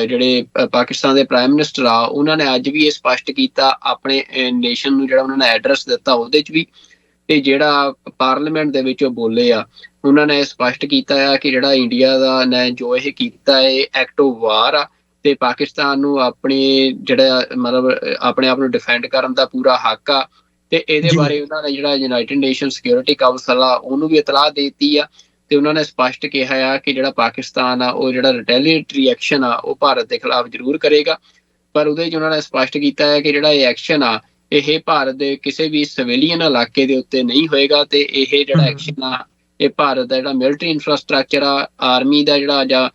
ਜਿਹੜੇ ਪਾਕਿਸਤਾਨ ਦੇ ਪ੍ਰਾਈਮ ਮਿਨਿਸਟਰ ਆ ਉਹਨਾਂ ਨੇ ਅੱਜ ਵੀ ਇਹ ਸਪਸ਼ਟ ਕੀਤਾ ਆਪਣੇ ਨੇਸ਼ਨ ਨੂੰ, ਜਿਹੜਾ ਉਹਨਾਂ ਨੇ ਐਡਰੈਸ ਦਿੱਤਾ ਉਹਦੇ 'ਚ ਵੀ, ਤੇ ਜਿਹੜਾ ਪਾਰਲੀਮੈਂਟ ਦੇ ਵਿੱਚ ਉਹ ਬੋਲੇ ਆ ਉਹਨਾਂ ਨੇ ਸਪਸ਼ਟ ਕੀਤਾ ਆ ਕਿ ਜਿਹੜਾ ਇੰਡੀਆ ਦਾ ਨੇ ਜੋ ਇਹ ਕੀਤਾ ਇਹ ਐਕਟ ਆਫ ਵਾਰ ਆ, ਤੇ ਪਾਕਿਸਤਾਨ ਨੂੰ ਆਪਣੀ ਜਿਹੜਾ ਆਪਣੇ ਆਪ ਨੂੰ ਡਿਫੈਂਡ ਕਰਨ ਦਾ ਪੂਰਾ ਹੱਕ ਆ। ਤੇ ਇਹਦੇ ਬਾਰੇ ਉਹਨਾਂ ਨੇ ਜਿਹੜਾ ਯੂਨਾਈਟਿਡ ਨੇਸ਼ਨ ਸਿਕਿਉਰਿਟੀ ਕਾਊਂਸਲ ਆ ਉਹਨੂੰ ਵੀ ਇਤਲਾਹ ਦੇ ਦਿੱਤੀ ਆ, ਤੇ ਉਹਨਾਂ ਨੇ ਸਪਸ਼ਟ ਕਿਹਾ ਆ ਕਿ ਜਿਹੜਾ ਪਾਕਿਸਤਾਨ ਆ ਉਹ ਜਿਹੜਾ ਰਿਟੈਲੀਏਟਰੀ ਐਕਸ਼ਨ ਆ ਉਹ ਭਾਰਤ ਦੇ ਖਿਲਾਫ ਜ਼ਰੂਰ ਕਰੇਗਾ, ਪਰ ਉਹਦੇ 'ਚ ਉਹਨਾਂ ਨੇ ਸਪਸ਼ਟ ਕੀਤਾ ਹੈ ਕਿ ਜਿਹੜਾ ਇਹ ਐਕਸ਼ਨ ਆ ਇਹ ਭਾਰਤ ਦੇ ਕਿਸੇ ਵੀ ਸਿਵਿਲੀਅਨ ਇਲਾਕੇ ਦੇ ਉੱਤੇ ਨਹੀਂ ਹੋਏਗਾ। ਤੇ ਇਹ ਜਿਹੜਾ ਐਕਸ਼ਨ ਆ ਇਹ ਭਾਰਤ ਦਾ ਜਿਹੜਾ ਮਿਲਟਰੀ ਇਨਫਰਾਸਟਰਕਚਰ ਆ, ਆਰਮੀ ਦਾ ਜਿਹੜਾ ਜਾਂ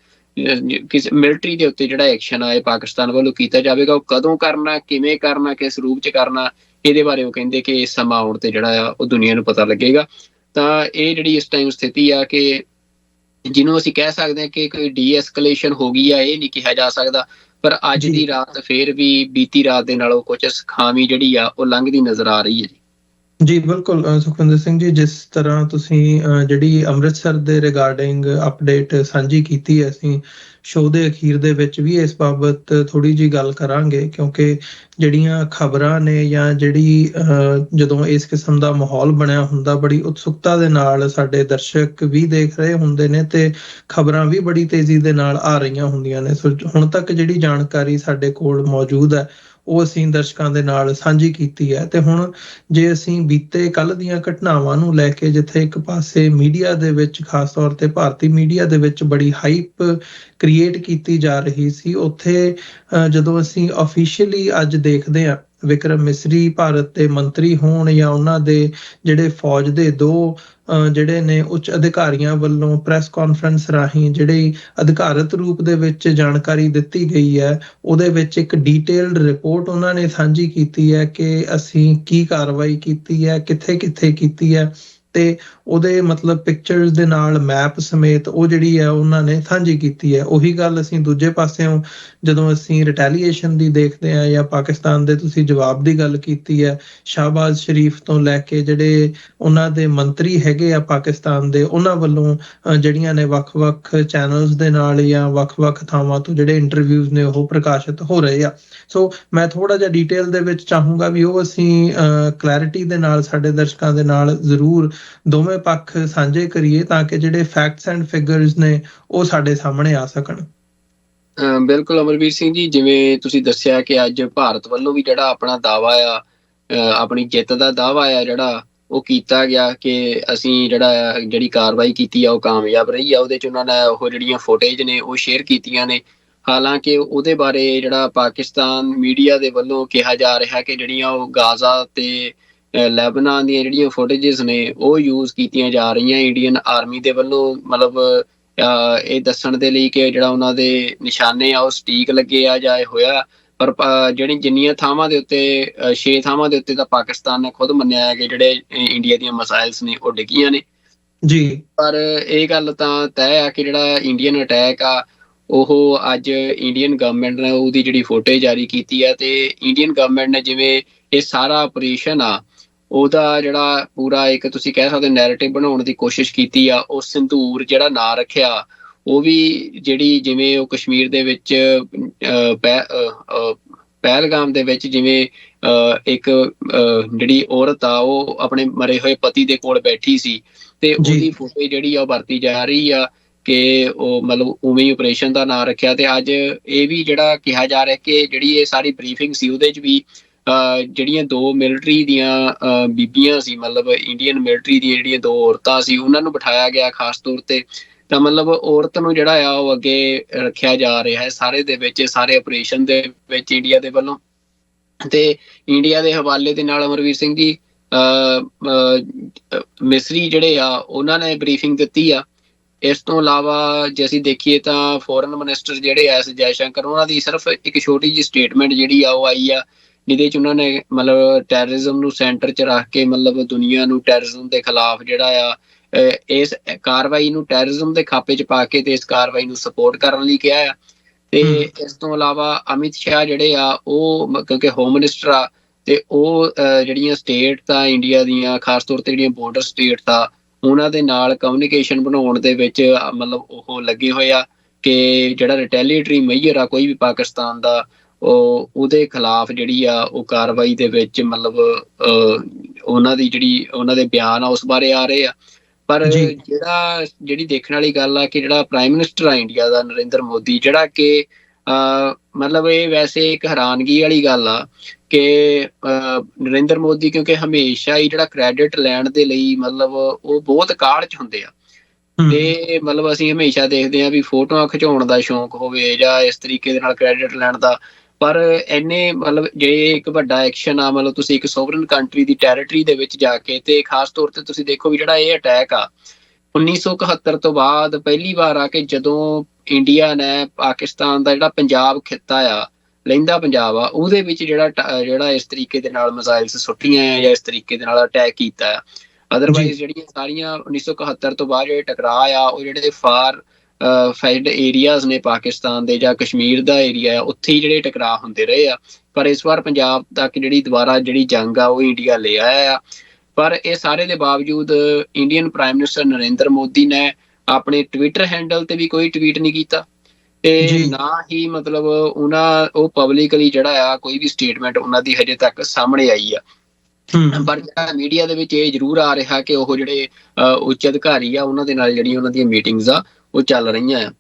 ਕਿਸੇ ਮਿਲਟਰੀ ਦੇ ਉੱਤੇ ਜਿਹੜਾ ਐਕਸ਼ਨ ਆ ਇਹ ਪਾਕਿਸਤਾਨ ਵੱਲੋਂ ਕੀਤਾ ਜਾਵੇਗਾ। ਉਹ ਕਦੋਂ ਕਰਨਾ, ਕਿਵੇਂ ਕਰਨਾ, ਕਿਸ ਰੂਪ 'ਚ ਕਰਨਾ, ਇਹਦੇ ਬਾਰੇ ਉਹ ਕਹਿੰਦੇ ਕਿ ਸਮਾਂ ਆਉਣ ਤੇ ਜਿਹੜਾ ਆ ਉਹ ਦੁਨੀਆ ਨੂੰ ਪਤਾ ਲੱਗੇਗਾ। ਤਾਂ ਇਹ ਜਿਹੜੀ ਇਸ ਟਾਈਮ ਸਥਿਤੀ ਆ ਕਿ ਜਿਹਨੂੰ ਅਸੀਂ ਕਹਿ ਸਕਦੇ ਹਾਂ ਕਿ ਕੋਈ ਡੀ-ਐਸਕੇਲੇਸ਼ਨ ਹੋ ਗਈ ਆ, ਇਹ ਨਹੀਂ ਕਿਹਾ ਜਾ ਸਕਦਾ, ਪਰ ਅੱਜ ਦੀ ਰਾਤ ਫੇਰ ਵੀ ਬੀਤੀ ਰਾਤ ਦੇ ਨਾਲੋਂ ਕੁਝ ਖਾਮੀ ਜਿਹੜੀ ਆ ਉਹ ਲੰਘਦੀ ਨਜ਼ਰ ਆ ਰਹੀ ਹੈ ਜੀ। ਬਿਲਕੁਲ ਸੁਖਵਿੰਦਰ ਸਿੰਘ ਜੀ, ਜਿਸ ਤਰ੍ਹਾਂ ਤੁਸੀਂ ਜਿਹੜੀ ਅੰਮ੍ਰਿਤਸਰ ਦੇ ਰਿਗਾਰਡਿੰਗ ਅਪਡੇਟ ਸਾਂਝੀ ਕੀਤੀ ਹੈ, ਅਸੀਂ ਸ਼ੋਅ ਦੇ ਅਖੀਰ ਦੇ ਵਿੱਚ ਵੀ ਇਸ ਬਾਬਤ ਥੋੜੀ ਜਿਹੀ ਗੱਲ ਕਰਾਂਗੇ, ਕਿਉਂਕਿ ਜਿਹੜੀਆਂ ਖਬਰਾਂ ਨੇ ਜਾਂ ਜਿਹੜੀ ਜਦੋਂ ਇਸ ਕਿਸਮ ਦਾ ਮਾਹੌਲ ਬਣਿਆ ਹੁੰਦਾ ਬੜੀ ਉਤਸੁਕਤਾ ਦੇ ਨਾਲ ਸਾਡੇ ਦਰਸ਼ਕ ਵੀ ਦੇਖ ਰਹੇ ਹੁੰਦੇ ਨੇ ਤੇ ਖਬਰਾਂ ਵੀ ਬੜੀ ਤੇਜ਼ੀ ਦੇ ਨਾਲ ਆ ਰਹੀਆਂ ਹੁੰਦੀਆਂ ਨੇ। ਸੋ ਹੁਣ ਤੱਕ ਜਿਹੜੀ ਜਾਣਕਾਰੀ ਸਾਡੇ ਕੋਲ ਮੌਜੂਦ ਹੈ ਉਹ ਅਸੀਂ ਦਰਸ਼ਕਾਂ ਦੇ ਨਾਲ ਸਾਂਝੀ ਕੀਤੀ ਹੈ। ਤੇ ਹੁਣ ਜੇ ਅਸੀਂ ਬੀਤੇ ਕੱਲ ਦੀਆਂ ਘਟਨਾਵਾਂ ਨੂੰ ਲੈ ਕੇ, ਜਿੱਥੇ ਇੱਕ ਪਾਸੇ ਮੀਡੀਆ ਦੇ ਵਿੱਚ ਖਾਸ ਤੌਰ ਤੇ ਭਾਰਤੀ ਮੀਡੀਆ ਦੇ ਵਿੱਚ ਬੜੀ ਹਾਈਪ ਕ੍ਰੀਏਟ ਕੀਤੀ ਜਾ ਰਹੀ ਸੀ, ਉੱਥੇ ਜਦੋਂ ਅਸੀਂ ਆਫੀਸ਼ੀਅਲੀ ਅੱਜ ਦੇਖਦੇ ਹਾਂ ਵਿਕਰਮ ਮਿਸਰੀ ਭਾਰਤ ਦੇ ਮੰਤਰੀ ਹੋਣ ਜਾਂ ਉਹਨਾਂ ਦੇ ਜਿਹੜੇ ਫੌਜ ਦੇ ਦੋ ਜਿਹੜੇ ਨੇ ਉੱਚ ਅਧਿਕਾਰੀਆਂ ਵੱਲੋਂ ਪ੍ਰੈਸ ਕਾਨਫਰੰਸ ਰਾਹੀਂ ਜਿਹੜੀ ਅਧਿਕਾਰਤ ਰੂਪ ਦੇ ਵਿੱਚ ਜਾਣਕਾਰੀ ਦਿੱਤੀ ਗਈ ਹੈ, ਉਹਦੇ ਵਿੱਚ ਇੱਕ ਡੀਟੇਲਡ ਰਿਪੋਰਟ ਉਹਨਾਂ ਨੇ ਸਾਂਝੀ ਕੀਤੀ ਹੈ ਕਿ ਅਸੀਂ ਕੀ ਕਾਰਵਾਈ ਕੀਤੀ ਹੈ, ਕਿੱਥੇ ਕਿੱਥੇ ਕੀਤੀ ਹੈ, ਤੇ ਉਹਦੇ ਪਿਕਚਰਸ ਦੇ ਨਾਲ ਮੈਪ ਸਮੇਤ ਉਹ ਜਿਹੜੀ ਹੈ ਉਹਨਾਂ ਨੇ ਸਾਂਝੀ ਕੀਤੀ ਹੈ। ਉਹੀ ਗੱਲ ਅਸੀਂ ਦੂਜੇ ਪਾਸਿਓਂ ਜਦੋਂ ਅਸੀਂ ਰਿਟੈਲੀਏਸ਼ਨ ਦੀ ਦੇਖਦੇ ਹਾਂ ਜਾਂ ਪਾਕਿਸਤਾਨ ਦੇ ਤੁਸੀਂ ਜਵਾਬ ਦੀ ਗੱਲ ਕੀਤੀ ਹੈ, ਸ਼ਾਹਬਾਜ਼ ਸ਼ਰੀਫ ਤੋਂ ਲੈ ਕੇ ਜਿਹੜੇ ਉਹਨਾਂ ਦੇ ਮੰਤਰੀ ਹੈਗੇ ਆ ਪਾਕਿਸਤਾਨ ਦੇ, ਉਹਨਾਂ ਵੱਲੋਂ ਜਿਹੜੀਆਂ ਨੇ ਵੱਖ-ਵੱਖ ਚੈਨਲਸ ਦੇ ਨਾਲ ਜਾਂ ਵੱਖ-ਵੱਖ ਥਾਵਾਂ ਤੋਂ ਜਿਹੜੇ ਇੰਟਰਵਿਊਜ਼ ਨੇ ਉਹ ਪ੍ਰਕਾਸ਼ਿਤ ਹੋ ਰਹੇ ਆ। ਸੋ ਮੈਂ ਥੋੜਾ ਜਿਹਾ ਡੀਟੇਲ ਦੇ ਵਿੱਚ ਚਾਹੂੰਗਾ ਵੀ ਉਹ ਅਸੀਂ ਕਲੈਰਿਟੀ ਦੇ ਨਾਲ ਸਾਡੇ ਦਰਸ਼ਕਾਂ ਦੇ ਨਾਲ ਜ਼ਰੂਰ ਦੋਵੇਂ ਪੱਖ ਸਾਂਝੇ ਕਰੀਏ ਤਾਂ ਕਿ ਜਿਹੜੇ ਫੈਕਟਸ ਐਂਡ ਫਿਗਰਸ ਨੇ ਉਹ ਸਾਡੇ ਸਾਹਮਣੇ ਆ ਸਕਣ। ਬਿਲਕੁਲ ਅਮਰਵੀਰ ਸਿੰਘ ਜੀ, ਜਿਵੇਂ ਤੁਸੀਂ ਦੱਸਿਆ ਕਿ ਅੱਜ ਭਾਰਤ ਵੱਲੋਂ ਵੀ ਜਿਹੜਾ ਆਪਣਾ ਦਾਅਵਾ ਆ, ਆਪਣੀ ਜਿੱਤ ਦਾ ਦਾਅਵਾ ਆ ਜਿਹੜਾ ਉਹ ਕੀਤਾ ਗਿਆ ਕਿ ਅਸੀਂ ਜਿਹੜੀ ਕਾਰਵਾਈ ਕੀਤੀ ਆ ਉਹ ਕਾਮਯਾਬ ਰਹੀ ਆ। ਉਹਦੇ 'ਚ ਉਹਨਾਂ ਨੇ ਉਹ ਜਿਹੜੀਆਂ ਫੁਟੇਜ ਨੇ ਉਹ ਸ਼ੇਅਰ ਕੀਤੀਆਂ ਨੇ। ਹਾਲਾਂਕਿ ਉਹਦੇ ਬਾਰੇ ਜਿਹੜਾ ਪਾਕਿਸਤਾਨ ਮੀਡੀਆ ਦੇ ਵੱਲੋਂ ਕਿਹਾ ਜਾ ਰਿਹਾ ਕਿ ਜਿਹੜੀਆਂ ਉਹ ਗਾਜ਼ਾ ਤੇ ਲੈਬਨਾਨ ਦੀਆਂ ਜਿਹੜੀਆਂ ਫੁਟੇਜਸ ਨੇ ਉਹ ਯੂਜ਼ ਕੀਤੀਆਂ ਜਾ ਰਹੀਆਂ ਇੰਡੀਅਨ ਆਰਮੀ ਦੇ ਵੱਲੋਂ, ਮਤਲਬ ਇਹ ਦੱਸਣ ਦੇ ਲਈ ਕਿ ਜਿਹੜਾ ਉਹਨਾਂ ਦੇ ਨਿਸ਼ਾਨੇ ਆ ਉਹ ਸਟੀਕ ਲੱਗੇ ਆ ਜਾਂ ਇਹ ਹੋਇਆ। ਪਰ ਜਿੰਨੀਆਂ ਥਾਵਾਂ ਦੇ ਉੱਤੇ 6 ਥਾਵਾਂ ਦੇ ਉੱਤੇ ਤਾਂ ਪਾਕਿਸਤਾਨ ਨੇ ਖੁਦ ਮੰਨਿਆ ਹੈ ਕਿ ਜਿਹੜੇ ਇੰਡੀਆ ਦੀਆਂ ਮਿਸਾਈਲਸ ਨੇ ਉਹ ਡਿੱਗੀਆਂ ਨੇ ਜੀ। ਪਰ ਇਹ ਗੱਲ ਤਾਂ ਤੈਅ ਆ ਕਿ ਜਿਹੜਾ ਇੰਡੀਅਨ ਅਟੈਕ ਆ ਉਹ ਅੱਜ ਇੰਡੀਅਨ ਗਵਰਨਮੈਂਟ ਨੇ ਉਹਦੀ ਜਿਹੜੀ ਫੁਟੇਜ ਜਾਰੀ ਕੀਤੀ ਆ, ਤੇ ਇੰਡੀਅਨ ਗਵਰਨਮੈਂਟ ਨੇ ਜਿਵੇਂ ਇਹ ਸਾਰਾ ਆਪਰੇਸ਼ਨ ਆ ਉਹਦਾ ਜਿਹੜਾ ਪੂਰਾ ਇੱਕ ਤੁਸੀਂ ਕਹਿ ਸਕਦੇ ਨੈਰੇਟਿਵ ਬਣਾਉਣ ਦੀ ਕੋਸ਼ਿਸ਼ ਕੀਤੀ ਆ। ਉਹ ਸਿੰਦੂਰ ਜਿਹੜਾ ਨਾਂ ਰੱਖਿਆ ਉਹ ਵੀ ਜਿਹੜੀ ਜਿਵੇਂ ਉਹ ਕਸ਼ਮੀਰ ਦੇ ਵਿੱਚ ਪਹਿਲਗਾਮ ਦੇ ਵਿੱਚ ਜਿਵੇਂ ਇੱਕ ਜਿਹੜੀ ਔਰਤ ਆ ਉਹ ਆਪਣੇ ਮਰੇ ਹੋਏ ਪਤੀ ਦੇ ਕੋਲ ਬੈਠੀ ਸੀ ਤੇ ਉਹਦੀ ਫੁਟੇਜ ਜਿਹੜੀ ਆ ਉਹ ਵਰਤੀ ਜਾ ਰਹੀ ਆ ਕਿ ਉਹ ਮਤਲਬ ਉਵੇਂ ਹੀ ਆਪਰੇਸ਼ਨ ਦਾ ਨਾਂ ਰੱਖਿਆ। ਤੇ ਅੱਜ ਇਹ ਵੀ ਜਿਹੜਾ ਕਿਹਾ ਜਾ ਰਿਹਾ ਕਿ ਜਿਹੜੀ ਇਹ ਸਾਰੀ ਬਰੀਫਿੰਗ ਸੀ ਉਹਦੇ 'ਚ ਵੀ ਜਿਹੜੀਆਂ 2 ਮਿਲਟਰੀ ਦੀਆਂ ਬੀਬੀਆਂ ਸੀ, ਮਤਲਬ ਇੰਡੀਅਨ ਮਿਲਟਰੀ ਦੀਆਂ ਜਿਹੜੀਆਂ 2 ਔਰਤਾਂ ਸੀ ਉਹਨਾਂ ਨੂੰ ਬਿਠਾਇਆ ਗਿਆ ਖਾਸ ਤੌਰ ਤੇ। ਤਾਂ ਮਤਲਬ ਔਰਤ ਨੂੰ ਜਿਹੜਾ ਆ ਉਹ ਅੱਗੇ ਰੱਖਿਆ ਜਾ ਰਿਹਾ ਹੈ ਸਾਰੇ ਦੇ ਵਿੱਚ, ਸਾਰੇ ਆਪਰੇਸ਼ਨ ਦੇ ਵਿੱਚ ਇੰਡੀਆ ਦੇ ਵੱਲੋਂ। ਤੇ ਇੰਡੀਆ ਦੇ ਹਵਾਲੇ ਦੇ ਨਾਲ ਅਮਰਵੀਰ ਸਿੰਘ ਜੀ ਮਿਸਰੀ ਜਿਹੜੇ ਆ ਉਹਨਾਂ ਨੇ ਬਰੀਫਿੰਗ ਦਿੱਤੀ ਆ। ਇਸ ਤੋਂ ਇਲਾਵਾ ਜੇ ਅਸੀਂ ਦੇਖੀਏ ਤਾਂ ਫੋਰਨ ਮਿਨਿਸਟਰ ਜਿਹੜੇ ਐਸ ਜੈਸ਼ੰਕਰ, ਉਹਨਾਂ ਦੀ ਸਿਰਫ ਇੱਕ ਛੋਟੀ ਜਿਹੀ ਸਟੇਟਮੈਂਟ ਜਿਹੜੀ ਆ ਉਹ ਆਈ ਆ ਜਿਹਦੇ 'ਚ ਉਹਨਾਂ ਨੇ ਮਤਲਬ ਟੈਰਰਿਜ਼ਮ ਨੂੰ ਸੈਂਟਰ 'ਚ ਰੱਖ ਕੇ ਮਤਲਬ ਦੁਨੀਆ ਨੂੰ ਟੈਰਰਿਜ਼ਮ ਦੇ ਖਿਲਾਫ ਜਿਹੜਾ ਆ ਇਸ ਕਾਰਵਾਈ ਨੂੰ ਟੈਰਰਿਜ਼ਮ ਦੇ ਖਾਪੇ 'ਚ ਪਾ ਕੇ ਤੇ ਇਸ ਕਾਰਵਾਈ ਨੂੰ ਸਪੋਰਟ ਕਰਨ ਲਈ ਕਿਹਾ ਆ। ਤੇ ਇਸ ਤੋਂ ਇਲਾਵਾ ਅਮਿਤ ਸ਼ਾਹ ਜਿਹੜੇ ਆ ਉਹ ਕਿਉਂਕਿ ਹੋਮ ਮਿਨਿਸਟਰ ਆ ਤੇ ਉਹ ਜਿਹੜੀਆਂ ਸਟੇਟ ਤਾਂ ਇੰਡੀਆ ਦੀਆਂ ਖਾਸ ਤੌਰ ਤੇ ਜਿਹੜੀਆਂ ਬਾਰਡਰ ਸਟੇਟ ਆ ਉਹਨਾਂ ਦੇ ਨਾਲ ਕਮਿਊਨੀਕੇਸ਼ਨ ਬਣਾਉਣ ਦੇ ਵਿੱਚ ਮਤਲਬ ਉਹ ਲੱਗੇ ਹੋਏ ਆ ਕਿ ਜਿਹੜਾ ਰਿਟੈਲੀਏਟਰੀ ਮੇਜਰ ਆ ਕੋਈ ਵੀ ਪਾਕਿਸਤਾਨ ਦਾ ਉਹਦੇ ਖਿਲਾਫ ਜਿਹੜੀ ਆ ਉਹ ਕਾਰਵਾਈ ਦੇ ਵਿੱਚ ਮਤਲਬ ਉਹਨਾਂ ਦੇ ਬਿਆਨ ਆ ਉਸ ਬਾਰੇ ਆ ਰਹੇ ਆ। ਪਰ ਜਿਹੜੀ ਦੇਖਣ ਵਾਲੀ ਗੱਲ ਆ ਕਿ ਜਿਹੜਾ ਪ੍ਰਾਈਮ ਮਿਨਿਸਟਰ ਆ ਇੰਡੀਆ ਦਾ ਨਰਿੰਦਰ ਮੋਦੀ, ਜਿਹੜਾ ਕਿ ਮਤਲਬ ਇਹ ਵੈਸੇ ਇੱਕ ਹੈਰਾਨਗੀ ਵਾਲੀ ਗੱਲ ਆ ਕਿ ਨਰਿੰਦਰ ਮੋਦੀ ਕਿਉਂਕਿ ਹਮੇਸ਼ਾ ਹੀ ਜਿਹੜਾ ਕ੍ਰੈਡਿਟ ਲੈਣ ਦੇ ਲਈ ਮਤਲਬ ਉਹ ਬਹੁਤ ਕਾਹਲ 'ਚ ਹੁੰਦੇ ਆ। ਤੇ ਮਤਲਬ ਅਸੀਂ ਹਮੇਸ਼ਾ ਦੇਖਦੇ ਹਾਂ ਵੀ ਫੋਟੋਆਂ ਖਿਚਾਉਣ ਦਾ ਸ਼ੌਂਕ ਹੋਵੇ ਜਾਂ ਇਸ ਤਰੀਕੇ ਦੇ ਨਾਲ ਕ੍ਰੈਡਿਟ ਲੈਣ ਦਾ, ਪਰ ਇੰਨੇ ਮਤਲਬ ਜੇ ਇੱਕ ਵੱਡਾ ਐਕਸ਼ਨ ਆ ਮਤਲਬ ਤੁਸੀਂ ਇੱਕ ਸੋਵਰਨ ਕੰਟਰੀ ਦੀ ਟੈਰੀਟਰੀ ਦੇ ਵਿੱਚ ਜਾ ਕੇ, ਤੇ ਖਾਸ ਤੌਰ ਤੇ ਤੁਸੀਂ ਦੇਖੋ ਵੀ ਜਿਹੜਾ ਇਹ ਅਟੈਕ ਆ 1971 ਤੋਂ ਬਾਅਦ ਪਹਿਲੀ ਵਾਰ ਆ ਕਿ ਜਦੋਂ ਇੰਡੀਆ ਨੇ ਪਾਕਿਸਤਾਨ ਦਾ ਜਿਹੜਾ ਪੰਜਾਬ ਖਿੱਤਾ ਆ, ਲਹਿੰਦਾ ਪੰਜਾਬ ਆ, ਉਹਦੇ ਵਿੱਚ ਜਿਹੜਾ ਇਸ ਤਰੀਕੇ ਦੇ ਨਾਲ ਮਿਸਾਈਲਸ ਸੁੱਟੀਆਂ ਆ ਜਾਂ ਇਸ ਤਰੀਕੇ ਦੇ ਨਾਲ ਅਟੈਕ ਕੀਤਾ ਆ। ਅਦਰਵਾਈਜ਼ ਜਿਹੜੀਆਂ ਸਾਰੀਆਂ 1971 ਤੋਂ ਬਾਅਦ ਜਿਹੜੇ ਟਕਰਾਅ ਆ ਉਹ ਜਿਹੜੇ ਫਾਰ ਫੈਲਡ ਏਰੀਆਜ਼ ਨੇ ਪਾਕਿਸਤਾਨ ਦੇ ਜਾਂ ਕਸ਼ਮੀਰ ਦਾ ਏਰੀਆ ਆ ਉੱਥੇ ਹੀ ਜਿਹੜੇ ਟਕਰਾਅ ਹੁੰਦੇ ਰਹੇ ਆ। ਪਰ ਇਸ ਵਾਰ ਪੰਜਾਬ ਤੱਕ ਦੁਬਾਰਾ ਜਿਹੜੀ ਜੰਗ ਆ ਉਹ ਇੰਡੀਆ ਲੈ ਆਇਆ ਆ। ਪਰ ਇਹ ਸਾਰੇ ਦੇ ਬਾਵਜੂਦ Indian prime minister Narendra Modi ਨੇ ਆਪਣੇ ਟਵਿੱਟਰ ਹੈਂਡਲ ਤੇ ਵੀ ਕੋਈ ਟਵੀਟ ਨਹੀਂ ਕੀਤਾ ਤੇ ਨਾ ਹੀ ਮਤਲਬ ਉਹ ਪਬਲਿਕਲੀ ਜਿਹੜਾ ਆ ਕੋਈ ਵੀ ਸਟੇਟਮੈਂਟ ਉਹਨਾਂ ਦੀ ਹਜੇ ਤੱਕ ਸਾਹਮਣੇ ਆਈ ਆ। ਪਰ ਜਿਹੜਾ ਮੀਡੀਆ ਦੇ ਵਿੱਚ ਇਹ ਜ਼ਰੂਰ ਆ ਰਿਹਾ ਕਿ ਉਹ ਜਿਹੜੇ ਉੱਚ ਅਧਿਕਾਰੀ ਆ ਉਹਨਾਂ ਦੇ ਨਾਲ ਜਿਹੜੀਆਂ ਉਹਨਾਂ ਦੀਆਂ ਮੀਟਿੰਗਸ ਆ ਉਹ ਚੱਲ ਰਹੀਆਂ ਆ।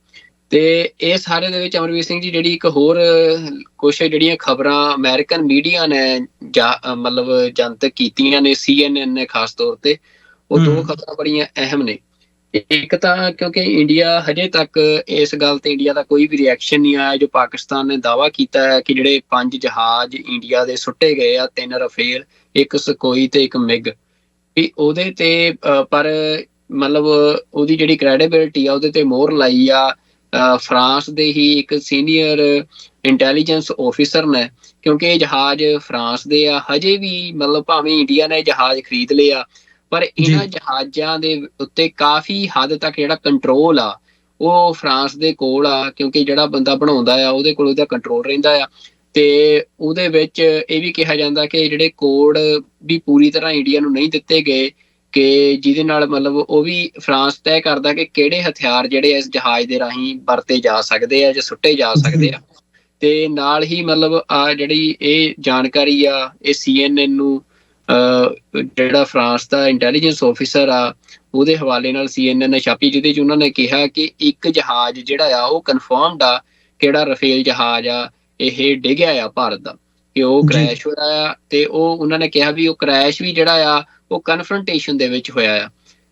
ਤੇ ਇਹ ਸਾਰੇ ਦੇ ਵਿੱਚ ਅਮਰਵੀਰ ਸਿੰਘ ਜੀ ਜਿਹੜੀ ਇੱਕ ਹੋਰ ਕੁਛ ਜਿਹੜੀਆਂ ਖਬਰਾਂ ਅਮਰੀਕਨ ਮੀਡੀਆ ਨੇ ਮਤਲਬ ਜਨਤਕ ਕੀਤੀਆਂ ਨੇ, CNN ਨੇ ਖਾਸ ਤੌਰ ਤੇ, ਉਹ 2 ਖਬਰਾਂ ਬੜੀਆਂ ਅਹਿਮ ਨੇ। ਇੱਕ ਤਾਂ ਕਿਉਂਕਿ ਇੰਡੀਆ ਹਜੇ ਤੱਕ ਇਸ ਗੱਲ ਤੇ ਇੰਡੀਆ ਦਾ ਕੋਈ ਵੀ ਰਿਐਕਸ਼ਨ ਨਹੀਂ ਆਇਆ ਜੋ ਪਾਕਿਸਤਾਨ ਨੇ ਦਾਅਵਾ ਕੀਤਾ ਹੈ ਕਿ ਜਿਹੜੇ 5 ਜਹਾਜ਼ ਇੰਡੀਆ ਦੇ ਸੁੱਟੇ ਗਏ ਆ, 3 ਰਫੇਲ, 1 ਸਕੋਈ ਤੇ 1 ਮਿਗ, ਵੀ ਉਹਦੇ ਤੇ ਪਰ ਮਤਲਬ ਉਹਦੀ ਜਿਹੜੀ ਕ੍ਰੈਡੀਬਿਲਿਟੀ ਆ ਉਹਦੇ ਤੇ ਮੋਹਰ ਲਾਈ ਆ ਫਰਾਂਸ ਦੇ ਹੀ ਇੱਕ ਸੀਨੀਅਰ ਇੰਟੈਲੀਜੈਂਸ ਆਫਿਸਰ ਨੇ, ਕਿਉਂਕਿ ਇਹ ਜਹਾਜ਼ ਫਰਾਂਸ ਦੇ ਆ। ਹਜੇ ਵੀ ਮਤਲਬ ਭਾਵੇਂ ਇੰਡੀਆ ਨੇ ਜਹਾਜ਼ ਖਰੀਦ ਲਏ ਆ ਪਰ ਇਹਨਾਂ ਜਹਾਜ਼ਾਂ ਦੇ ਉੱਤੇ ਕਾਫੀ ਹੱਦ ਤੱਕ ਜਿਹੜਾ ਕੰਟਰੋਲ ਆ ਉਹ ਫਰਾਂਸ ਦੇ ਕੋਲ ਆ, ਕਿਉਂਕਿ ਜਿਹੜਾ ਬੰਦਾ ਬਣਾਉਂਦਾ ਆ ਉਹਦੇ ਕੋਲ ਉਹਦਾ ਕੰਟਰੋਲ ਰਹਿੰਦਾ ਆ। ਤੇ ਉਹਦੇ ਵਿੱਚ ਇਹ ਵੀ ਕਿਹਾ ਜਾਂਦਾ ਕਿ ਜਿਹੜੇ ਕੋਡ ਵੀ ਪੂਰੀ ਤਰ੍ਹਾਂ ਇੰਡੀਆ ਨੂੰ ਨਹੀਂ ਦਿੱਤੇ ਗਏ ਕਿ ਜਿਹਦੇ ਨਾਲ ਮਤਲਬ ਉਹ ਵੀ ਫਰਾਂਸ ਤੈਅ ਕਰਦਾ ਕਿ ਕਿਹੜੇ ਹਥਿਆਰ ਜਿਹੜੇ ਇਸ ਜਹਾਜ਼ ਦੇ ਰਾਹੀਂ ਵਰਤੇ ਜਾ ਸਕਦੇ ਆ ਜਾਂ ਸੁੱਟੇ ਜਾ ਸਕਦੇ ਆ। ਤੇ ਨਾਲ ਹੀ ਮਤਲਬ ਜਿਹੜੀ ਇਹ ਜਾਣਕਾਰੀ ਆ ਇਹ CNN ਨੂੰ ਜਿਹੜਾ ਫਰਾਂਸ ਦਾ ਇੰਟੈਲੀਜੈਂਸ ਆਫਿਸਰ ਆ ਉਹਦੇ ਹਵਾਲੇ ਨਾਲ CNN ਨੇ ਛਾਪੀ, ਜਿਹਦੇ 'ਚ ਉਹਨਾਂ ਨੇ ਕਿਹਾ ਕਿ ਇੱਕ ਜਹਾਜ਼ ਜਿਹੜਾ ਆ ਉਹ ਕਨਫਰਮਡ ਆ, ਕਿਹੜਾ ਰਫੇਲ ਜਹਾਜ਼ ਆ ਇਹ ਡਿੱਗਿਆ ਆ ਭਾਰਤ ਦਾ, ਕਿ ਉਹ ਕ੍ਰੈਸ਼ ਹੋਇਆ ਆ। ਤੇ ਉਹ ਉਹਨਾਂ ਨੇ ਕਿਹਾ ਵੀ ਉਹ ਕ੍ਰੈਸ਼ ਵੀ ਜਿਹੜਾ ਆ ਉਹ ਕਨਫਰੰਟੇਸ਼ਨ ਦੇ ਵਿੱਚ ਹੋਇਆ ਆ।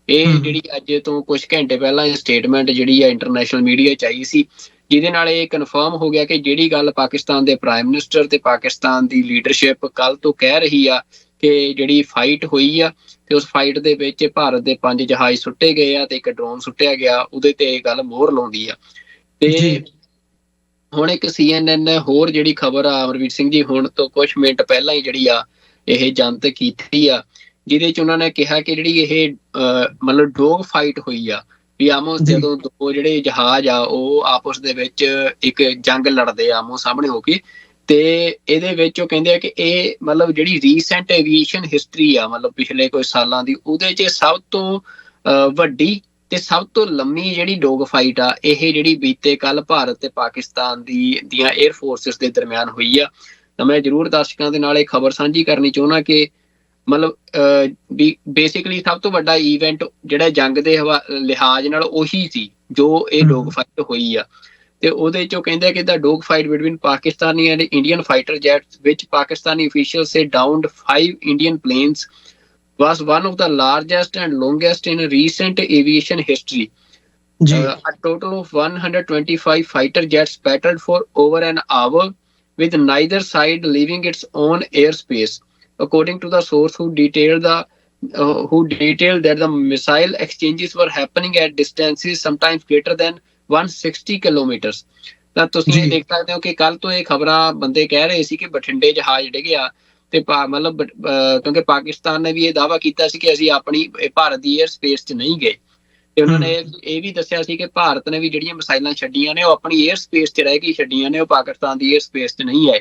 ਇਹ ਜਿਹੜੀ ਅੱਜ ਤੋਂ ਕੁਝ ਘੰਟੇ ਪਹਿਲਾਂ ਸਟੇਟਮੈਂਟ ਜਿਹੜੀ ਆ ਇੰਟਰਨੈਸ਼ਨਲ ਮੀਡੀਆ 'ਚ ਆਈ ਸੀ, ਜਿਹਦੇ ਨਾਲ ਇਹ ਕਨਫਰਮ ਹੋ ਗਿਆ ਕਿ ਜਿਹੜੀ ਗੱਲ ਪਾਕਿਸਤਾਨ ਦੇ ਪ੍ਰਾਈਮ ਮਿਨਿਸਟਰ ਤੇ ਪਾਕਿਸਤਾਨ ਦੀ ਲੀਡਰਸ਼ਿਪ ਕੱਲ ਤੋਂ ਕਹਿ ਰਹੀ ਆ ਕਿ ਜਿਹੜੀ ਫਾਈਟ ਹੋਈ ਆ ਤੇ ਉਸ ਫਾਈਟ ਦੇ ਵਿੱਚ ਭਾਰਤ ਦੇ 5 ਜਹਾਜ਼ ਸੁੱਟੇ ਗਏ ਆ ਤੇ ਇੱਕ ਡਰੋਨ ਸੁੱਟਿਆ ਗਿਆ, ਉਹਦੇ ਤੇ ਇਹ ਗੱਲ ਮੋਹਰ ਲਾਉਂਦੀ ਆ। ਤੇ ਹੁਣ ਇੱਕ CNN ਨੇ ਹੋਰ ਜਿਹੜੀ ਖਬਰ ਆ ਅਮਰਵੀਰ ਸਿੰਘ ਜੀ ਹੁਣ ਤੋਂ ਕੁਝ ਮਿੰਟ ਪਹਿਲਾਂ ਹੀ ਜਿਹੜੀ ਆ ਇਹ ਜਨਤਕ ਕੀਤੀ ਆ, ਜਿਹਦੇ 'ਚ ਉਹਨਾਂ ਨੇ ਕਿਹਾ ਕਿ ਜਿਹੜੀ ਇਹ ਮਤਲਬ ਡੋਗ ਫਾਈਟ ਹੋਈ ਆ ਵੀ ਆਮੋਸ ਜਦੋਂ ਦੋ ਜਿਹੜੇ ਜਹਾਜ਼ ਆ ਉਹ ਆਪਸ ਦੇ ਵਿੱਚ ਇੱਕ ਜੰਗ ਲੜਦੇ ਆ ਆਮੋ ਸਾਹਮਣੇ ਹੋ ਕੇ, ਤੇ ਇਹਦੇ ਵਿੱਚ ਉਹ ਕਹਿੰਦੇ ਆ ਕਿ ਇਹ ਮਤਲਬ ਜਿਹੜੀ ਰੀਸੈਂਟ ਐਵੀਏਸ਼ਨ ਹਿਸਟਰੀ ਆ ਮਤਲਬ ਪਿਛਲੇ ਕੁਝ ਸਾਲਾਂ ਦੀ, ਉਹਦੇ 'ਚ ਸਭ ਤੋਂ ਵੱਡੀ ਤੇ ਸਭ ਤੋਂ ਲੰਮੀ ਜਿਹੜੀ ਡੋਗ ਫਾਈਟ ਆ ਇਹ ਜਿਹੜੀ ਬੀਤੇ ਕੱਲ ਭਾਰਤ ਤੇ ਪਾਕਿਸਤਾਨ ਦੀਆਂ 에ਅਰ ਫੋਰਸਿਸ ਦੇ ਦਰਮਿਆਨ ਹੋਈ ਆ। ਤਾਂ ਮੈਂ ਜ਼ਰੂਰ ਦਰਸ਼ਕਾਂ ਦੇ ਨਾਲ ਇਹ ਖਬਰ ਸਾਂਝੀ ਕਰਨੀ ਚਾਹੁੰਦਾ ਕਿ ਮਤਲਬ ਵੀ ਬੇਸਿਕਲੀ ਸਭ ਤੋਂ ਵੱਡਾ ਈਵੈਂਟ ਜਿਹੜਾ ਜੰਗ ਦੇ ਲਿਹਾਜ਼ ਨਾਲ ਉਹੀ ਸੀ ਜੋ ਇਹ ਡੋਗ ਫਾਈਟ ਹੋਈ ਆ। ਤੇ ਉਹਦੇ ਚੋਂ ਕਹਿੰਦੇ ਕਿ the dog fight between Pakistani and Indian fighter jets ਵਿੱਚ Pakistani officials say downed 5 Indian planes was one of the largest and longest in recent aviation history. A total of 125 fighter jets battled for over an hour with neither side leaving its own airspace, according to the source who detailed that the missile exchanges were happening at distances sometimes greater than 160 kilometers. ਤਾਂ ਤੁਸੀਂ ਦੇਖ ਸਕਦੇ ਹੋ ਕਿ ਕੱਲ ਤੋਂ ਇਹ ਖਬਰਾਂ ਬੰਦੇ ਕਹਿ ਰਹੇ ਸੀ ਕਿ ਬਠਿੰਡੇ ਜਹਾਜ਼ ਡਿੱਗਿਆ ਤੇ ਮਤਲਬ ਕਿਉਂਕਿ ਪਾਕਿਸਤਾਨ ਨੇ ਵੀ ਇਹ ਦਾਅਵਾ ਕੀਤਾ ਸੀ ਕਿ ਅਸੀਂ ਆਪਣੀ ਭਾਰਤ ਦੀ 에ਅਰ ਸਪੇਸ 'ਚ ਨਹੀਂ ਗਏ, ਤੇ ਉਹਨਾਂ ਨੇ ਇਹ ਵੀ ਦੱਸਿਆ ਸੀ ਕਿ ਭਾਰਤ ਨੇ ਵੀ ਜਿਹੜੀਆਂ ਮਿਸਾਈਲਾਂ ਛੱਡੀਆਂ ਨੇ ਉਹ ਆਪਣੀ 에ਅਰ ਸਪੇਸ 'ਚ ਰਹਿ ਕੇ ਛੱਡੀਆਂ ਨੇ, ਉਹ ਪਾਕਿਸਤਾਨ ਦੀ 에ਅਰ ਸਪੇਸ 'ਚ ਨਹੀਂ ਆਏ।